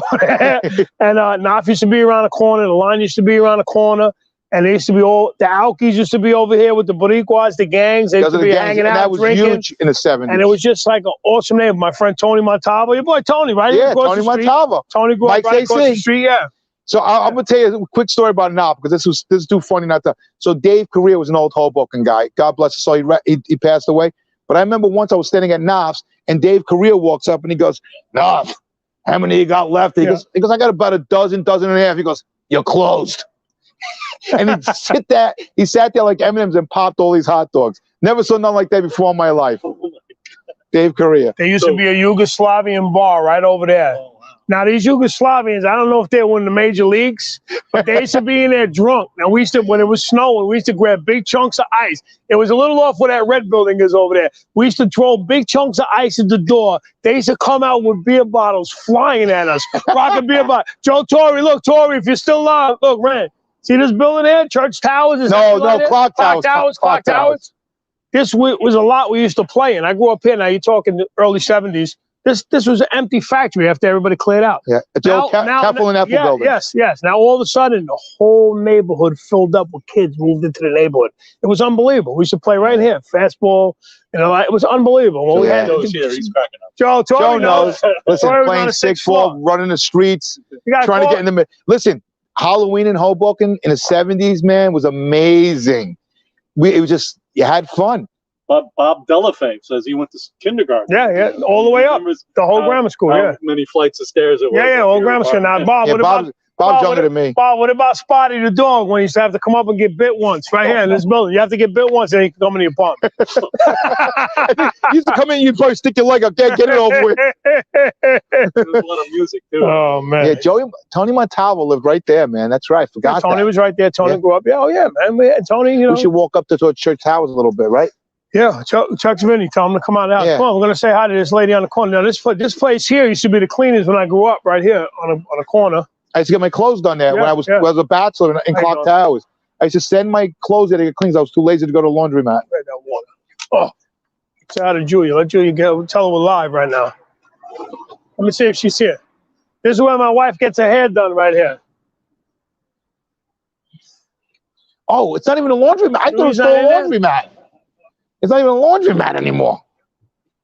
and Knopf used to be around the corner. The line used to be around the corner. And they used to be the Alkies used to be over here with the Boricuas, the gangs. They used to be hanging out, that was drinking. Huge in the 70s. And it was just like an awesome name. My friend Tony Montalvo, your boy Tony, right? Yeah, Tony Montalvo. Tony grew up right across the street, yeah. So I'm going to tell you a quick story about Knopf, because this is too funny not to. So Dave Correa was an old Hoboken guy. God bless his soul. He passed away. But I remember once I was standing at Knopf's, and Dave Correa walks up and he goes, Knopf, how many you got left? He goes, I got about a dozen and a half. He goes, you're closed. And he sat there like M&M's and popped all these hot dogs. Never saw nothing like that before in my life. Dave Correa. There used to be a Yugoslavian bar right over there. Oh, wow. Now, these Yugoslavians, I don't know if they were in the major leagues, but they used to be in there drunk. Now, we used to, when it was snowing, we used to grab big chunks of ice. It was a little off where that red building is over there. We used to throw big chunks of ice at the door. They used to come out with beer bottles flying at us, rocking beer bottles. Joe Torrey, look, Torrey, if you're still alive, look, Ren. See this building here? Church Towers? Clock Towers. This was a lot we used to play in. I grew up here. Now you're talking the early 70s. This was an empty factory after everybody cleared out. Yeah, it's the old Capel and Apple building. Yes. Now all of a sudden, the whole neighborhood filled up with kids moved into the neighborhood. It was unbelievable. We used to play right here, fastball. You know, it was unbelievable. Well, he's cracking up. Joe knows. Listen, playing 6-4, running the streets, trying to get in the middle. Listen, Halloween in Hoboken in the 70s, man, was amazing. It was just, you had fun. Bob Delafay says he went to kindergarten. Yeah, all the way up. The whole grammar school, how many flights of stairs it was. Yeah, whole grammar school. Now, Bob's younger than me. Bob, what about Spotty the dog when he used to have to come up and get bit once right here in this building? You have to get bit once and he can come in the apartment. You used to come in, you'd probably stick your leg up there, get it over with. There's a lot of music, too. Oh, man. Yeah, Tony Montalvo lived right there, man. That's right. Forgot Tony that. was right there. Tony grew up. Yeah, man. Tony, you know. We should walk up to Church Towers a little bit, right? Yeah, Chuck's Vinny. Tell him to come out of the house. Yeah. Come on, we're gonna say hi to this lady on the corner. Now this place here used to be the cleaners when I grew up. Right here on a corner. I used to get my clothes done there when I was a bachelor in Clark Towers. I used to send my clothes there to get cleaned. I was too lazy to go to the laundromat. Right, that water. Oh, say hi to Julia. Let Julia tell her we're live right now. Let me see if she's here. This is where my wife gets her hair done right here. Oh, it's not even a laundromat. I thought it was still a laundromat. It's not even a laundromat anymore.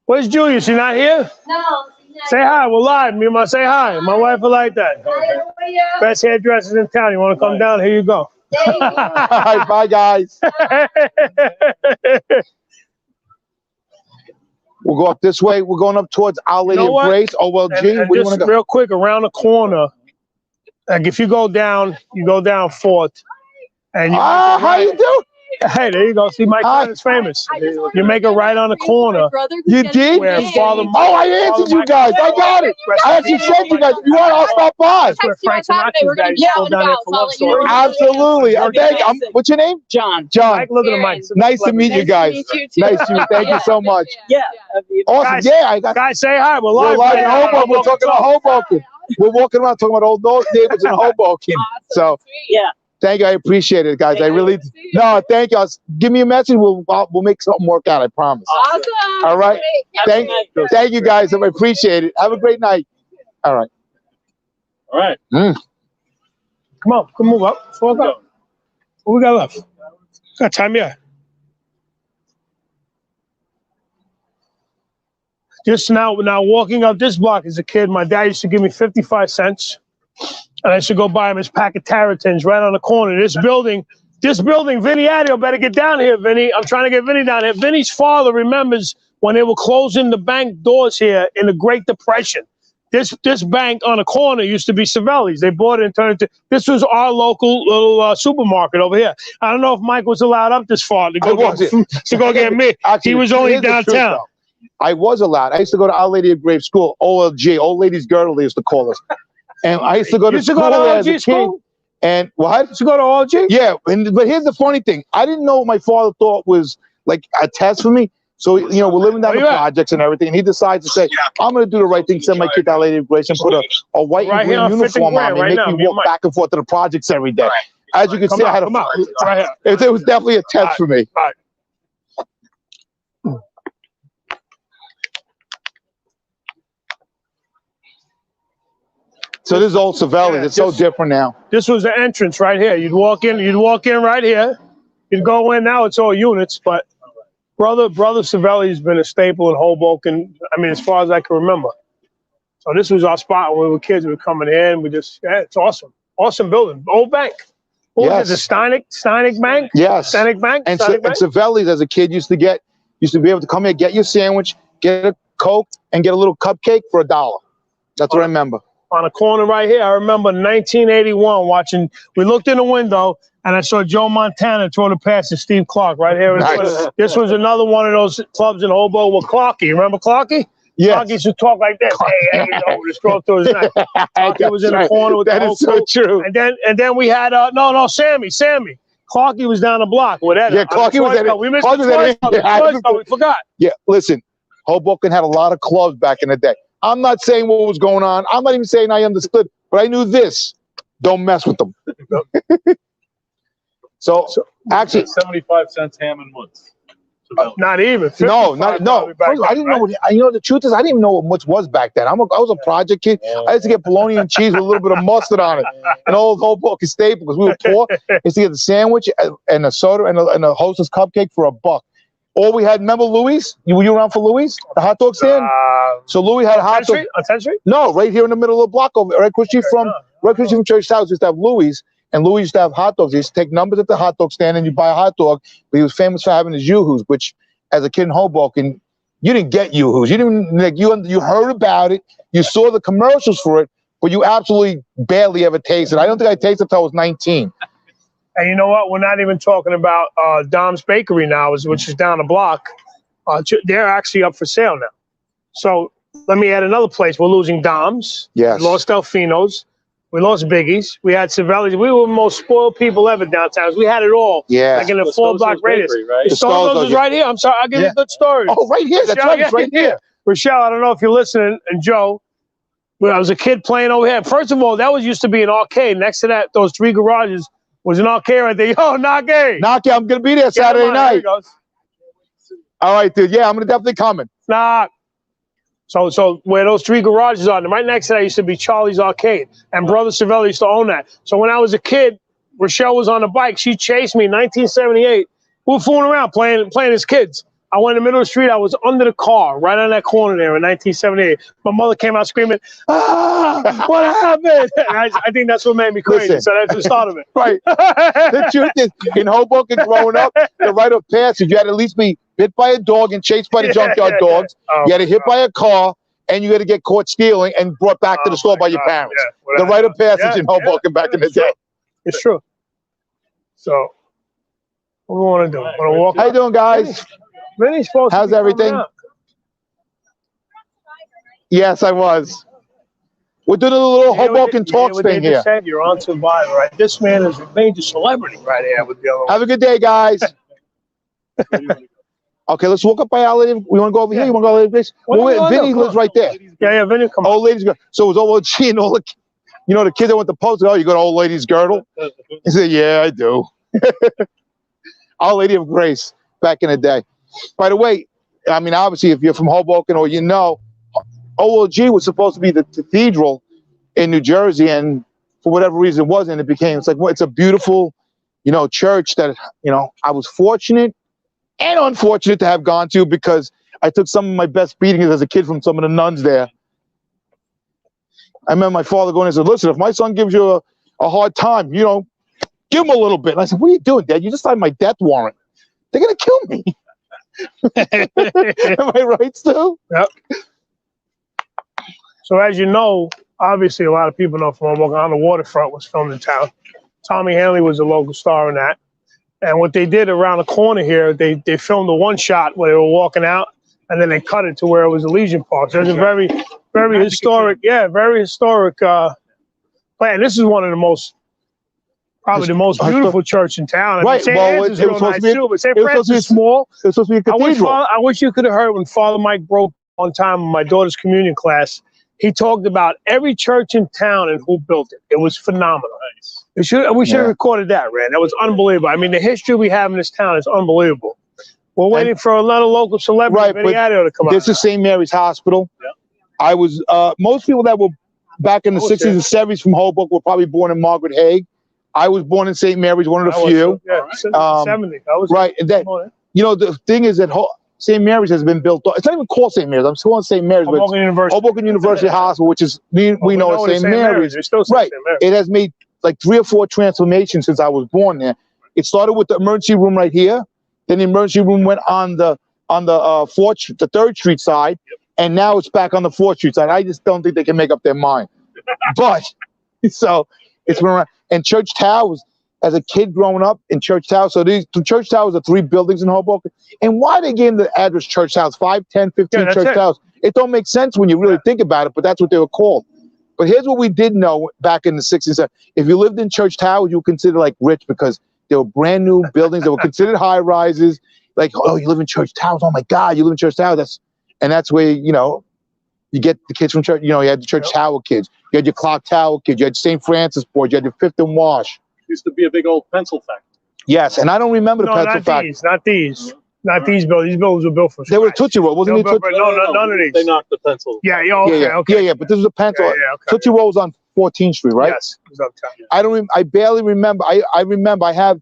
Where's Julia? She not here? No. Say hi. We're live. Me and my say hi. My wife will like that. Best hairdressers in town. You want to come down? Here you go. All right, bye, guys. We'll go up this way. We're going up towards Our Lady of Grace, OLG. And where do you want to go? Real quick, around the corner. Like if you go down 4th. And you how you doing? Hey, there you go. See, Mike is famous. You make it right on the corner. You did? Where Father Oh, I answered you guys. I got it. I actually said you guys. If you want, I'll stop by. Absolutely. What's your name? John. Mike, look at the mic. Nice to meet you guys. Nice to meet you. Thank you so much. Yeah. Awesome. Guys, say hi. We're We're live. live in Hoboken. We're talking about Hoboken. We're walking around talking about old neighbors in Hoboken. So. Yeah. Thank you. I appreciate it, guys. I really thank you. Give me a message. We'll make something work out. I promise. Awesome. All right. Thank you, guys. I appreciate it. Have a great night. All right. All right. Come on. Come move up. What we got left? Got time, yeah. Just now walking up this block as a kid, my dad used to give me 55 cents. And I should go buy him his pack of Tarotins right on the corner. This building, Vinny Adio, better get down here, Vinny. I'm trying to get Vinny down here. Vinny's father remembers when they were closing the bank doors here in the Great Depression. This bank on the corner used to be Savelli's. They bought it and turned it to, this was our local little supermarket over here. I don't know if Mike was allowed up this far to go get me. Actually, he was only downtown. I was allowed. I used to go to Our Lady of Grace School, OLG, Old Ladies Girdle, they used to call us. And I used to go to school as a kid. And what? To go to OLG? Yeah, but here's the funny thing. I didn't know what my father thought was like a test for me. So, we're living down the projects and everything. And he decides to say, I'm going to do the right thing, send my kid to Our Lady of Grace and put a white and green uniform on me and make me walk back and forth to the projects every day. As you can see, I had it was definitely a test for me. All right. So this is old Savelli. It's so different now. This was the entrance right here. You'd walk in right here. You'd go in. Now it's all units, but brother Savelli's been a staple in Hoboken. I mean, as far as I can remember. So this was our spot when we were kids. We were coming in. It's awesome. Awesome building. Old bank. What was it? The Steinig Bank? Yes. Steinig Bank? And Savelli's as a kid used to be able to come here, get your sandwich, get a Coke, and get a little cupcake for $1. That's what I remember. On a corner right here. I remember 1981 watching, we looked in the window and I saw Joe Montana throw the pass to Steve Clark right here. Nice. This was another one of those clubs in Hoboken with Clarky. Remember Clarky? Yes. Clarky used to talk like this. Hey, just throw through his neck. Clarky was in the corner with that is so true. And then we had, Sammy. Clarky was down the block with Ed. Yeah, Clarky was at it. We missed the Toys Club. We forgot. Yeah, listen, Hoboken had a lot of clubs back in the day. I'm not saying what was going on. I'm not even saying I understood, but I knew this. Don't mess with them. so actually, 75 cents ham and woods. Not even. No. I didn't know what. The truth is, I didn't even know what much was back then. I was a project kid. I used to get bologna and cheese with a little bit of mustard on it. An old Hoboken staple because we were poor. I used to get the sandwich and a soda and a Hostess cupcake for $1. All we had, remember Louis? Were you around for Louis? The hot dog stand? So Louis had a hot dog. On 10th Street? No, right here in the middle of the block over, right across from Church Towers, used to have Louis, and Louis used to have hot dogs. He used to take numbers at the hot dog stand and you buy a hot dog, but he was famous for having his yoo-hoos, which as a kid in Hoboken, you didn't get yoo-hoos. You didn't you heard about it, you saw the commercials for it, but you absolutely barely ever tasted. I don't think I tasted until I was 19. And you know what? We're not even talking about Dom's Bakery now, which is down the block. They're actually up for sale now. So let me add another place. We're losing Dom's. Yes. We lost Delfino's. We lost Biggies. We had Savelli's. We were the most spoiled people ever downtown. We had it all. Yeah. Like in a 4-block radius. Right? The Stone's is right here. I'm sorry. I'll give you a good story. Oh, right here. That's right. It's right here. Rochelle, I don't know if you're listening, and Joe, when I was a kid playing over here, first of all, that was used to be an arcade. Next to that, those 3 garages was an arcade right there. Yo, Nake. Nake, I'm going to be there Saturday night. All right, dude. Yeah, I'm going to definitely come in. Nah. So where those 3 garages are, and right next to that used to be Charlie's Arcade, and Brother Savelli used to own that. So when I was a kid, Rochelle was on the bike. She chased me in 1978. We were fooling around playing as kids. I went in the middle of the street. I was under the car, right on that corner there in 1978. My mother came out screaming, "Ah, what happened?" And I think that's what made me crazy. Listen, so that's the start of it. Right. The truth is, in Hoboken growing up, the rite of passage, you had to at least be bit by a dog and chased by the junkyard dogs. You had to hit by a car, and you had to get caught stealing and brought back to the store by your parents. The rite of passage in Hoboken back in the day. It's true. So, what do we want to do? Want to walk? How you doing, guys? Vinny's supposed How's to be everything? Yes, I was. We're doing a little Hoboken Talks thing here. Said you're on Survivor, right? This man is a major celebrity right here with the other one. Have a good day, guys. Okay, let's walk up by our lady. We want to go over here. You want to go over this? Well, Vinny lives right there. Yeah, Vinny, come on. Old ladies. So it was old she and all the, you know, the kids that went to post. Oh, you got old lady's girdle? He said, yeah, I do. Our Lady of Grace back in the day. By the way, I mean, obviously, if you're from Hoboken or you know, OLG was supposed to be the cathedral in New Jersey, and for whatever reason it wasn't. It became, it's like, well, it's a beautiful, you know, church that, you know, I was fortunate and unfortunate to have gone to, because I took some of my best beatings as a kid from some of the nuns there. I remember my father going and said, listen, if my son gives you a hard time, you know, give him a little bit. And I said, what are you doing, Dad? You just signed my death warrant. They're going to kill me. Am I right, Stu? Yep. So as you know, obviously a lot of people know from Hoboken, On the Waterfront was filmed in town. Tommy Hanley was a local star in that. And what they did around the corner here, they filmed the one shot where they were walking out, and then they cut it to where it was a Legion Park. So it's a very, very historic, very historic plan. This is one of the most, probably the most beautiful church in town. I mean, Right. St. Well, Anne's is real nice too, but St. Francis is small. It was supposed to be a cathedral. I wish you could have heard when Father Mike broke one time in my daughter's communion class. He talked about every church in town and who built it. It was phenomenal. Nice. We should have recorded that, man. That was unbelievable. I mean, the history we have in this town is unbelievable. We're waiting for another local celebrity to come out. This is St. Mary's Hospital. Yeah. I was, most people that were back in the 60s and 70s from Hoboken were probably born in Margaret Hague. I was born in St. Mary's, one of the few. Yeah, 70. Right. And that, you know, the thing is that St. Mary's has been built. It's not even called St. Mary's. I'm still on St. Mary's. Hoboken University Hospital, which is we know as St. Mary's. Right. It has made like 3 or 4 transformations since I was born there. It started with the emergency room right here. Then the emergency room went on the 3rd Street side, and now it's back on the 4th Street side. I just don't think they can make up their mind. But so it's been around. And Church Towers, as a kid growing up in Church Towers, so these Church Towers are 3 buildings in Hoboken. And why they gave them the address Church Towers, 5, 10, 15 Church Towers? It don't make sense when you really think about it, but that's what they were called. But here's what we did know back in the 60s. If you lived in Church Towers, you were considered like rich, because they were brand new buildings that were considered high rises. Like, oh, you live in Church Towers. Oh my God, you live in Church Towers. And that's where, you know, you get the kids from church. You know, you had the Church Tower kids. You had your Clock Tower kids. You had St. Francis boys. You had the Fifth and Wash. Used to be a big old pencil factory. Yes, and I don't remember the pencil factory. Not these buildings. These buildings were built from scratch. They were Tootsie Roll, wasn't it? No, none of these. They knocked the pencil. Yeah, but this was a pencil. Tootsie Roll was on 14th Street, right? Yes, it was uptown. I barely remember. I remember I have,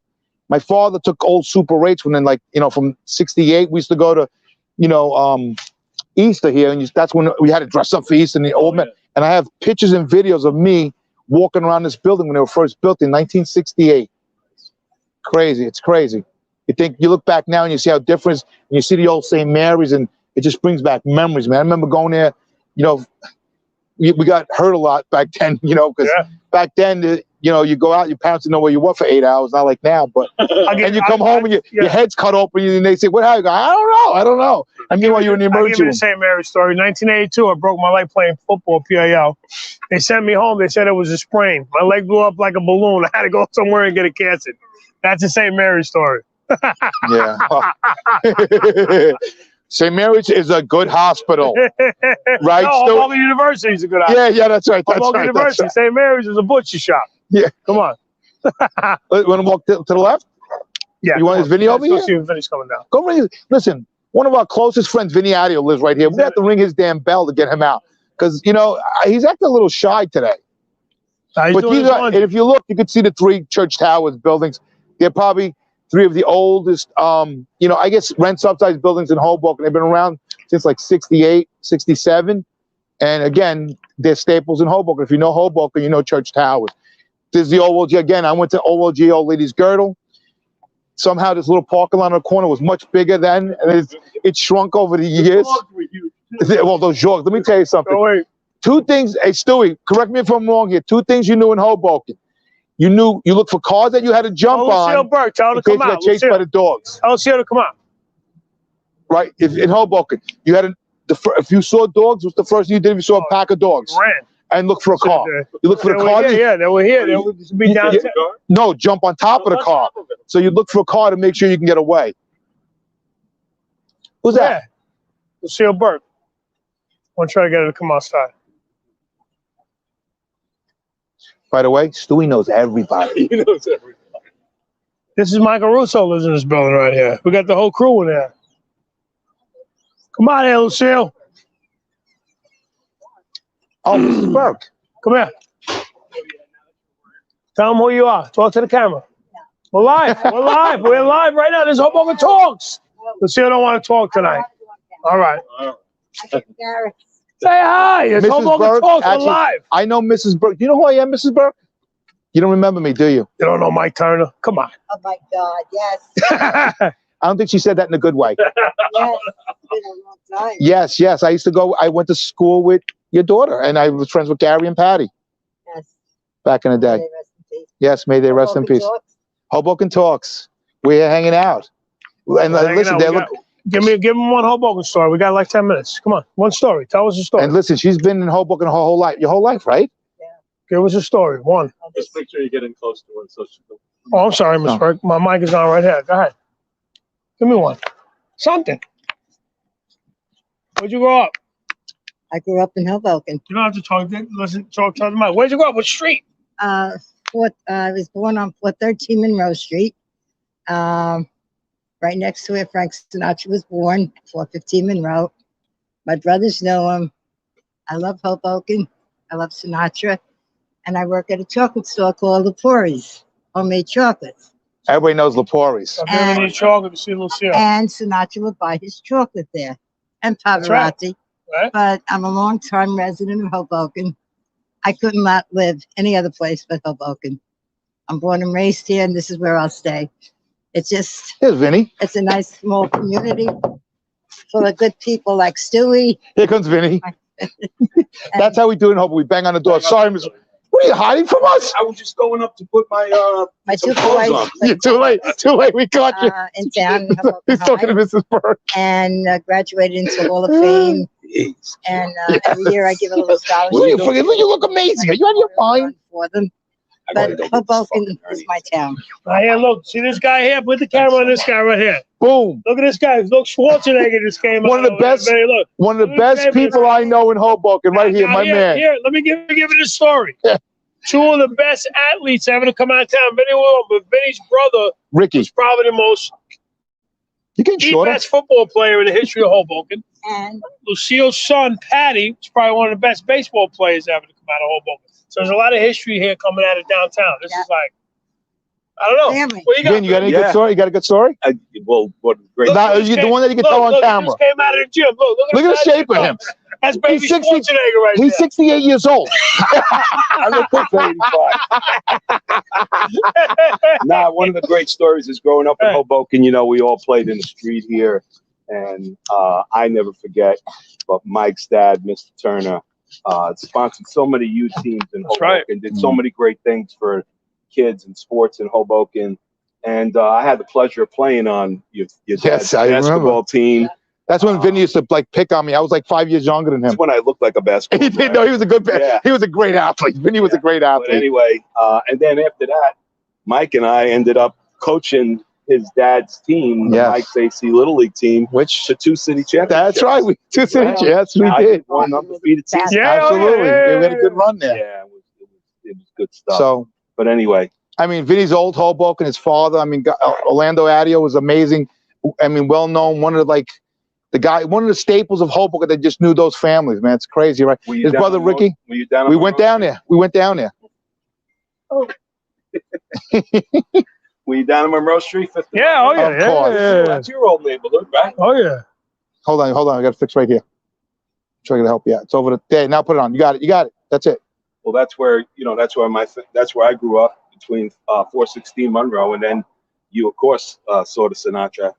my father took old Super 8s when, then, like, you know, from 68, we used to go to, you know, Easter here, and that's when we had to dress up for Easter, and the old man. And I have pictures and videos of me walking around this building when they were first built in 1968. Crazy. It's crazy. You look back now and you see how different, and you see the old St. Mary's, and it just brings back memories, man. I remember going there, you know, we got hurt a lot back then, you know, because back then you know, you go out, your parents know where you were for 8 hours, not like now, but and you come home and your head's cut open and they say, what happened? You go, I don't know. I mean, while you're in the emergency room. I'll give you the St. Mary's story. 1982, I broke my leg playing football, PIL. They sent me home. They said it was a sprain. My leg blew up like a balloon. I had to go somewhere and get it canceled. That's a St. Mary's story. Yeah. St. Mary's is a good hospital, right? No, Hoboken University is a good hospital. Yeah, that's right. That's Hoboken right. University. Right. St. Mary's is a butcher shop. Yeah. Come on. Want to walk to the left? Yeah. You want his Vinny over here? See if Vinny's coming down. Go ring. Listen, one of our closest friends, Vinny Adio, lives right here. We have to ring his damn bell to get him out because, you know, he's acting a little shy today. But and if you look, you can see the 3 church towers buildings. They're probably 3 of the oldest, you know, I guess rent subsidized buildings in Hoboken. They've been around since like 68, 67. And again, they're staples in Hoboken. If you know Hoboken, you know church towers. There's the old OLG. Again, I went to OLG, Old Lady's Girdle. Somehow this little parking lot on the corner was much bigger then. And it shrunk over the years. Well, those dogs. Let me tell you something. Oh, wait. 2 things. Hey, Stewie, correct me if I'm wrong here. 2 things you knew in Hoboken. You looked for cars that you had to jump on. Lucille Burke, tell her to come out. You got chased by the dogs. Tell Lucille to come out. Right? In Hoboken, you had if you saw dogs, what's the first thing you did if you saw a pack of dogs? Ran. And look for a car. You look for the car. Yeah, they were here. They would be down. No, jump on top of the car. So you look for a car to make sure you can get away. Who's that? Lucille Burke. I'm trying to get her to come outside. By the way, Stewie knows everybody. He knows everybody. This is Michael Russo lives in this building right here. We got the whole crew in there. Come on here, Lucille. Oh, Mrs. Burke. Come here. Tell them who you are. Talk to the camera. We're live. We're live. We're live right now. This is Hoboken Talks. Lucille don't want to talk tonight. All right. Say hi. It's Hoboken Burke, Talks. We're live. I know Mrs. Burke. Do you know who I am, Mrs. Burke? You don't remember me, do you? You don't know Mike Turner? Come on. Oh, my God, yes. I don't think she said that in a good way. Yes, it's been a long time. Yes. I went to school with your daughter, and I was friends with Gary and Patty. Yes. Back in the day. May they rest in peace. Yes, may they rest in peace. Talks. Hoboken Talks. We're hanging out. And listen, give them one Hoboken story. We got like 10 minutes. Come on, one story. Tell us a story. And listen, she's been in Hoboken her whole life. Your whole life, right? Give us a story. One. Just make sure you're getting close to her. So Oh, I'm sorry, Miss Burke. My mic is on right here. Go ahead. Give me one. Something. Where'd you grow up? I grew up in Hoboken. You don't have to talk. Listen, talk to the mic. Where'd you grow up? What street? I was born on 413 Monroe Street. Right next to where Frank Sinatra was born, 415 Monroe. My brothers know him. I love Hoboken. I love Sinatra. And I work at a chocolate store called Lepori's, homemade chocolates. Everybody knows Lepori's. I'm giving you chocolate to see Lucille. And Sinatra would buy his chocolate there. And Pavarotti. Right. But I'm a long-time resident of Hoboken. I could not live any other place but Hoboken. I'm born and raised here, and this is where I'll stay. It's just... Here's Vinny. It's a nice small community full of good people like Stewie. Here comes Vinny. That's how we do it in Hoboken. We bang on the door. Sorry, Miss... What are you hiding from us? I was just going up to put my two clothes on. You're too late. Too late. We caught you. In town in Hoboken He's talking to Mrs. Burke. and graduated into Hall of Fame. And every year I give a little scholarship. You look amazing. Are you on your mind? For them. But Hoboken is my town. Right here, look. See this guy here? Put the camera on this guy right here. Boom. Look at this guy. Look, Schwarzenegger just came One of the best. Look. One of the best people I know in Hoboken. Right here, my man. Here, let me give it a story. Two of the best athletes ever to come out of town. Vinny Will, but Vinny's brother Ricky was probably the most the best football player in the history of Hoboken. And Lucille's son, Patty, was probably one of the best baseball players ever to come out of Hoboken. So there's a lot of history here coming out of downtown. This is like, I don't know. Family. What you got? Vin, you got any good story? You got a good story? Well, what great. The one that you can tell on camera. He just came out of the gym. Look at the shape of him. That's baby Schwarzenegger right there. He's 68 years old. I look good for 85. Nah, one of the great stories is growing up in Hoboken. You know, we all played in the street here, and I never forget. But Mike's dad, Mr. Turner, Sponsored so many youth teams in That's Hoboken, right. did so many great things for kids and sports in Hoboken. And I had the pleasure of playing on your dad's basketball team. That's when Vinny used to like pick on me. I was like 5 years younger than him. That's when I looked like a basketball He did. No, he was a good. Yeah. He was a great athlete. Vinny was a great athlete. But anyway, and then after that, Mike and I ended up coaching his dad's team, the Mike's AC Little League team, which to 2 city championships. That's right. We 2 city. Yes, we did. One undefeated season. Yeah, absolutely. Yeah. We had a good run there. Yeah, it was good stuff. So, but anyway, I mean, Vinny's old Hoboken, his father. I mean, Orlando Adio was amazing. I mean, well known. One of the staples of Hoboken that just knew those families, man. It's crazy, right? His brother Ricky. Were you down? We went down there. We went down there. Oh. Were you down in Monroe Street? Yeah, Of course. Yeah. That's your old neighborhood, right? Oh yeah. Hold on. I got to fix right here. Trying to help you out. It's over there. Now put it on. You got it. That's it. Well, that's where that's where I grew up, between 416 Monroe, and then you, of course, saw the Sinatra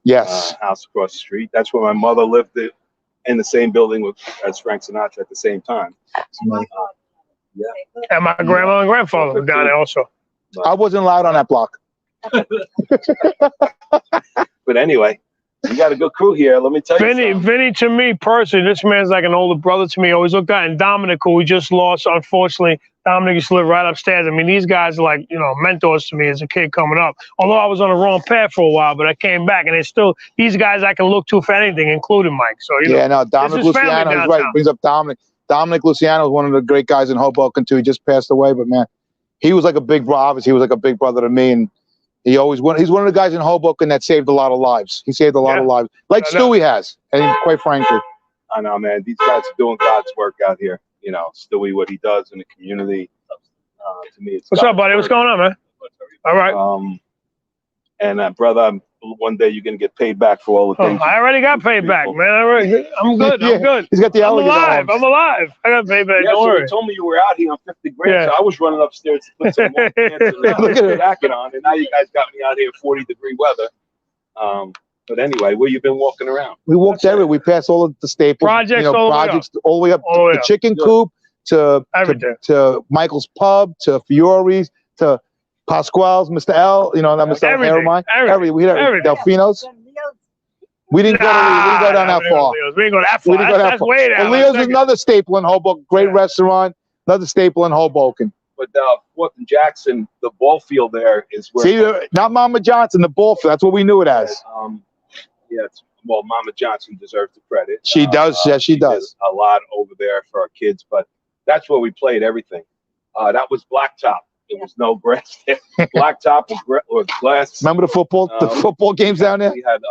house across the street. That's where my mother lived in the same building as Frank Sinatra at the same time. And my grandma and grandfather were down there also. I wasn't allowed on that block. But anyway, you got a good crew here. Let me tell you. Vinny, to me personally, this man's like an older brother to me. I always looked at, and Dominic, who we just lost, unfortunately. Dominic used to live right upstairs. I mean, these guys are like, mentors to me as a kid coming up. Although I was on the wrong path for a while, but I came back, and it's still these guys I can look to for anything, including Mike. So Dominic Luciano is right. Brings up Dominic. Dominic Luciano is one of the great guys in Hoboken too. He just passed away, but man, he was like a big brother. Obviously, he was like a big brother to me, and he's one of the guys in Hoboken that saved a lot of lives. He saved a lot of lives, like Stewie has, and quite frankly. I know, man. These guys are doing God's work out here. Stewie, what he does in the community. To me, it's what's up, buddy? What's going on, man? All right. And brother, one day you're gonna get paid back for all the things. I already got paid back, man. I'm good. I'm good. He's got the alligator. I'm alive. I got paid back. Don't worry. You told me you were out here on 50 grand, so I was running upstairs to put some more pants and a jacket on, and now you guys got me out here in 40-degree weather. But anyway, where you been walking around? We walked everywhere. We passed all of the staples. Projects all the way up to the chicken coop, to Michael's Pub, to Fiore's, to Pasqual's, Mr. L, Mr. L. Everything. We had Delfino's. We didn't go down that far. We didn't go that far. That's way down. Leo's is another staple in Hoboken. Great restaurant. Another staple in Hoboken. But 4th and Jackson, the ball field there is where. See, not Mama Johnson, the ball field. That's what we knew it as. Well, Mama Johnson deserves the credit. She does. Yes, she does. A lot over there for our kids, but that's where we played everything. That was blacktop. There was no grass there. Blacktop with glass. Remember the football games down there? We had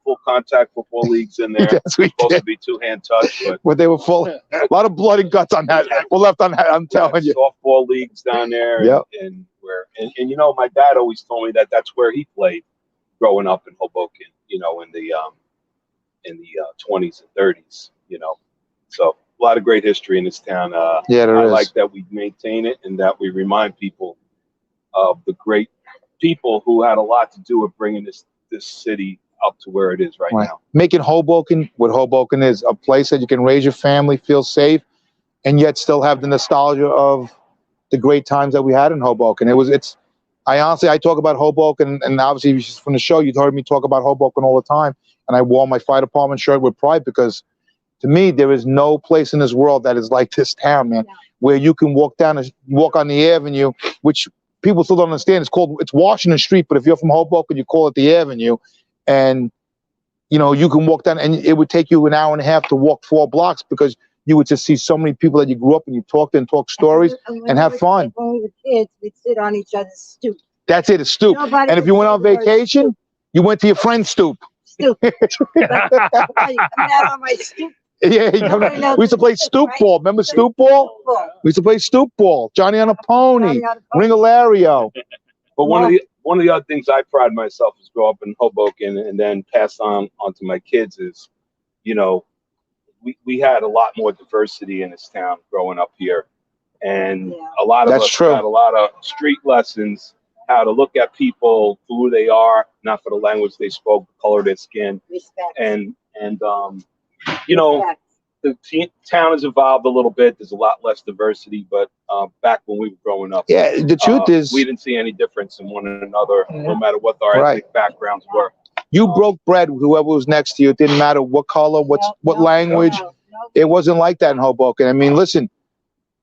full contact football leagues in there. Yes, we supposed did. To be 2-hand touch, but they were full. A lot of blood and guts on that. We're left on that. I'm telling you. Softball leagues down there. Yep. And my dad always told me that that's where he played growing up in Hoboken. In the 20s and 30s. So a lot of great history in this town. I like that we maintain it and that we remind people of the great people who had a lot to do with bringing this city up to where it is right now. Making Hoboken what Hoboken is, a place that you can raise your family, feel safe, and yet still have the nostalgia of the great times that we had in Hoboken. I talk about Hoboken, and obviously from the show, you've heard me talk about Hoboken all the time, and I wore my fire department shirt with pride because to me, there is no place in this world that is like this town, man, where you can walk on the avenue, which people still don't understand. It's Washington Street, but if you're from Hoboken, you call it the Avenue, and you can walk down, and it would take you an hour and a half to walk 4 blocks because you would just see so many people that you grew up and you talked and talk stories and have fun. When we were kids, we'd sit on each other's stoop. That's it, a stoop. And if you went on vacation, you went to your friend's stoop. Stoop. You come out on my stoop. Yeah, we used to play stoop ball. Remember stoop ball? We used to play stoop ball. Johnny on a Pony, Ringolario. But one of the other things I pride myself is grow up in Hoboken and then pass on to my kids is, we had a lot more diversity in this town growing up here, and a lot of us had a lot of street lessons, how to look at people for who they are, not for the language they spoke, the color of their skin, respect. and the town has evolved a little bit. There's a lot less diversity, but back when we were growing up, yeah, the truth is we didn't see any difference in one another, no matter what our ethnic backgrounds were. You broke bread with whoever was next to you. It didn't matter what color, what language. It wasn't like that in Hoboken. I mean, listen,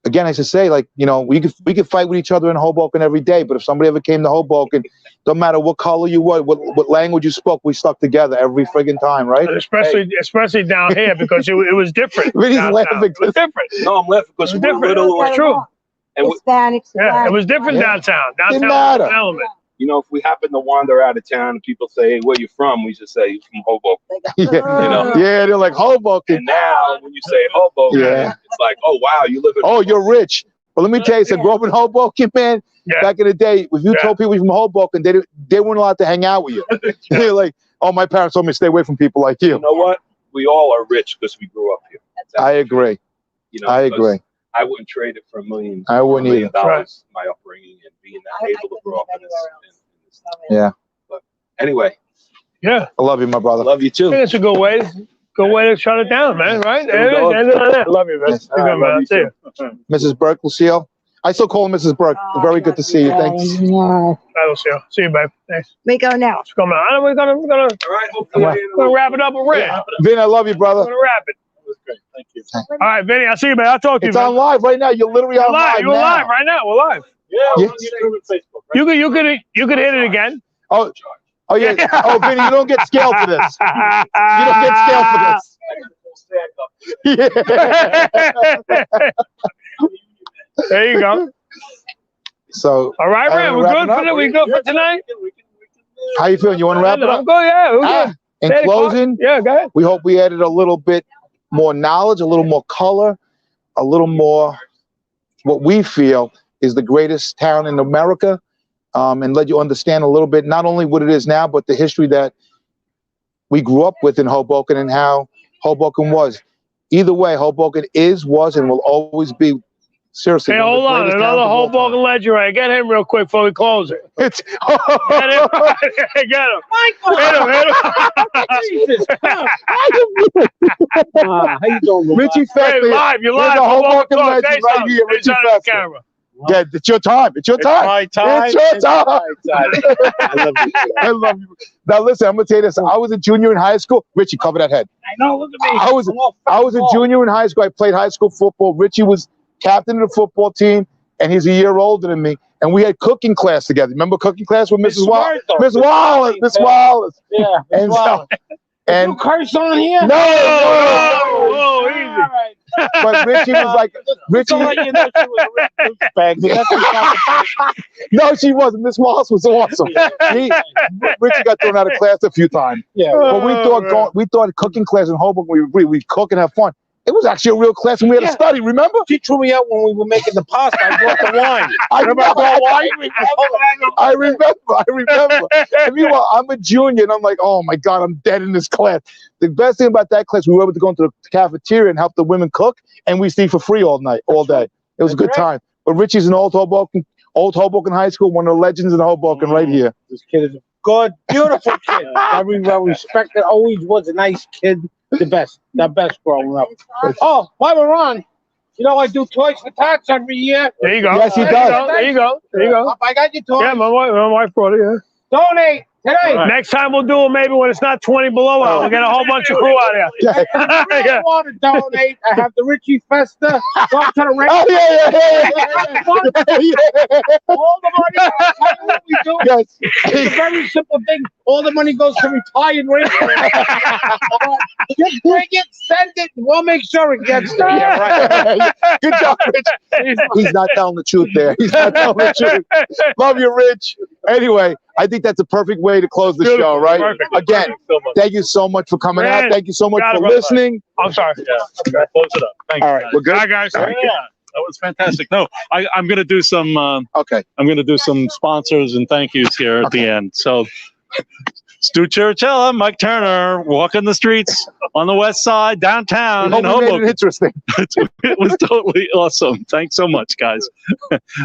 again, I should say, like, you know, we could fight with each other in Hoboken every day, but if somebody ever came to Hoboken, don't matter what color you were, what language you spoke, we stuck together every friggin' time, right? And especially down here, because it was different. He's laughing. It was different. No, I'm laughing because we're little. It's true. And Hispanics. Yeah, it was different downtown. Didn't Downtown matter. was an element. you know, if we happen to wander out of town and people say, hey, where you from? We just say, from Hoboken. Yeah, you know? yeah, they're like Hoboken. And now when you say Hoboken, it's like, oh, wow, you live in Oh, you're rich. But let me tell you, so grew up in Hoboken, man. Back in the day, if you told people you're from Hoboken, they weren't allowed to hang out with you. They're like, oh, my parents told me to stay away from people like you. You know what? We all are rich because we grew up here. I agree. You know, I agree. I wouldn't trade it for $1 million. I wouldn't either. Dollars, my upbringing and being able to grow up in this. Yeah. But anyway. Yeah. I love you, my brother. I love you too. I think it's a good way. Good way to shut it down, man. Right? Love you, man. Yes. Love you. Mrs. Burke, Lucille. I still call her Mrs. Burke. Very good to see you. Thanks. Bye, Lucille. See you, babe. Thanks. We go now. Let's go, man. We're gonna all right, we're gonna wrap it up with Red. Vin, I love you, brother. We're gonna wrap it. That was great. Thank you. All right, Vinny. I'll see you, man. I'll talk to you. It's man. on live right now. You're literally on live. You're live right now. We're live. Yeah, we're on Facebook. Right? You could hit it again. Oh yeah. Oh, Vinny, you don't get scaled for this. You don't get scaled for this. Yeah. There you go. So, all right, man. We're good for that. We good for tonight. How you feeling? You want to wrap it up? I'm good. Yeah. In closing, go ahead. We hope we added a little bit more knowledge, a little more color, a little more what we feel is the greatest town in America, and let you understand a little bit not only what it is now, but the history that we grew up with in Hoboken and how Hoboken was. Either way, Hoboken is, was, and will always be. Seriously. Hey, hold on. Another Hoboken legend, right? Get him real quick before we close it. It's Get him. Get him. Michael. Hit him. Jesus. How you doing, Richie Festa. Hey, live. You're live. There's a Hoboken legend right here, Richie Festa. Camera. Yeah, it's your time. It's your time. My time. It's your time. I love you. I love you. Now listen, I'm gonna tell you this. I was a junior in high school. Richie, cover that head. I know. Look at me. I was a junior in high school. I played high school football. Richie was captain of the football team, and he's a year older than me. And we had cooking class together. Remember cooking class with Mrs. Wallace? Miss Wallace. Miss Wallace. Yeah. And so, and you curse on here? No. Oh, easy. All right. But Richie was like, Richie. No, she wasn't. Miss Wallace was awesome. Richie got thrown out of class a few times. Yeah. But we thought cooking class in Hoboken, we cook and have fun. It was actually a real class, and we had to study. Remember? She threw me out when we were making the pasta. I brought the wine. I remember. And meanwhile, I'm a junior, and I'm like, oh my God, I'm dead in this class. The best thing about that class, we were able to go into the cafeteria and help the women cook, and we stayed for free all night, all day. It was a good time. But Richie's in old Hoboken High School, one of the legends in Hoboken, right here. This kid is a good, beautiful kid. Very well respected. Always was a nice kid. The best growing up. Oh, while we're on, you know I do Toys for Tots every year. There you go. Yes, he does. There you go. I got your toys. Yeah, my wife brought it. Yeah. Donate today. Right. Next time we'll do it maybe when it's not 20 below out. We'll get a whole bunch of crew out here. If you really want to donate, I have the Richie Festa. Go to the radio. Oh, yeah. All the money. I'll tell you what we do. Yes. It's a very simple thing. All the money goes to retired radio. Just bring it, send it, and we'll make sure it gets there. Yeah, right. Good job, Rich. He's not telling the truth there. He's not telling the truth. Love you, Rich. Anyway, I think that's a perfect way to close the show, right? Perfect. Again, thank you so much for coming out. Thank you so much for listening. I'm sorry. Yeah, okay, close it up. Thank you. All right, we're good. Bye, guys. Yeah, that was fantastic. No, I'm going to do some. Okay. I'm going to do some sponsors and thank yous here at the end. So, Stu Chirichella, Mike Turner, walking the streets on the west side, downtown in Hope we made Hoboken. it interesting. It was totally awesome. Thanks so much, guys.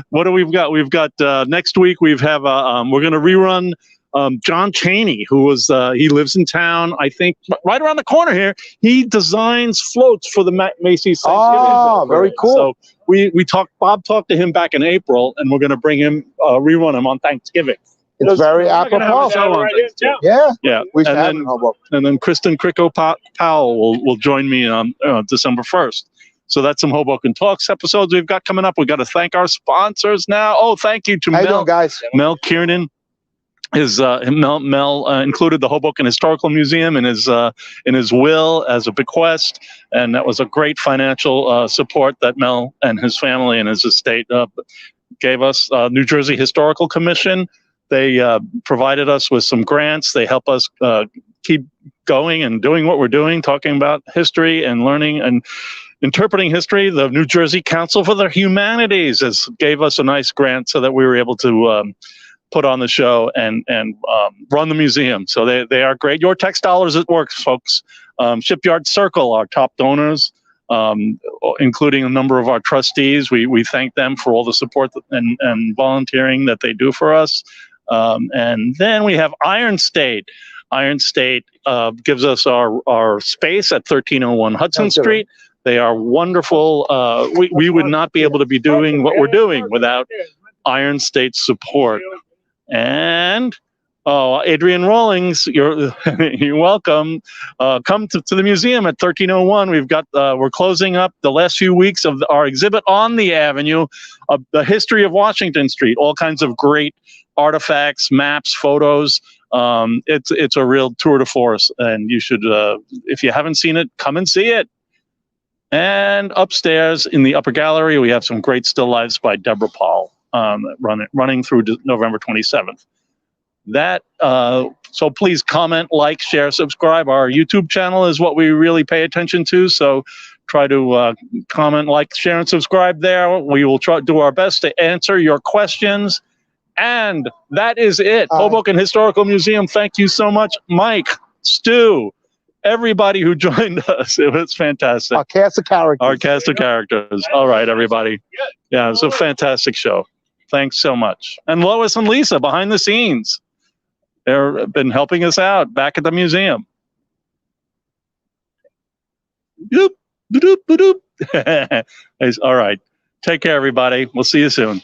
What do we've got? We've got next week. We're going to rerun John Chaney, who was he lives in town, I think, right around the corner here. He designs floats for the Macy's Thanksgiving. Oh, very cool. So we talked. Bob talked to him back in April, and we're going to bring him rerun him on Thanksgiving. It's very apropos. Yeah. We should have him in Hoboken. And then Kristen Cricco Powell will join me on December 1st. So that's some Hoboken Talks episodes we've got coming up. We've got to thank our sponsors now. Oh, thank you to How Mel. you doing, guys? Mel Kiernan. Mel included the Hoboken Historical Museum in his will as a bequest, and that was a great financial support that Mel and his family and his estate gave us. New Jersey Historical Commission, they provided us with some grants. They help us keep going and doing what we're doing, talking about history and learning and interpreting history. The New Jersey Council for the Humanities gave us a nice grant so that we were able to put on the show and run the museum. So they are great. Your Tax Dollars at Work, folks. Shipyard Circle, our top donors, including a number of our trustees. We thank them for all the support and volunteering that they do for us. And then we have Iron State. Iron State gives us our space at 1301 Hudson Street. They are wonderful. We would not be able to be doing what we're doing without Iron State's support. And Adrian Rawlings, you're welcome. Come to the museum at 1301. We've got we're closing up the last few weeks of our exhibit on the Avenue of the history of Washington Street. All kinds of great artifacts, maps, photos. It's a real tour de force, and you should, if you haven't seen it, come and see it. And upstairs in the upper gallery, we have some great still lifes by Deborah Paul, running through November 27th. So please comment, like, share, subscribe. Our YouTube channel is what we really pay attention to. So try to comment, like, share, and subscribe there. We will try to do our best to answer your questions. And that is it. Hoboken Historical Museum. Thank you so much, Mike, Stu, everybody who joined us. It was fantastic. Our cast of characters. All right, everybody. Yeah, it was a fantastic show. Thanks so much. And Lois and Lisa behind the scenes. They've been helping us out back at the museum. Doop, doop, doop. All right. Take care, everybody. We'll see you soon.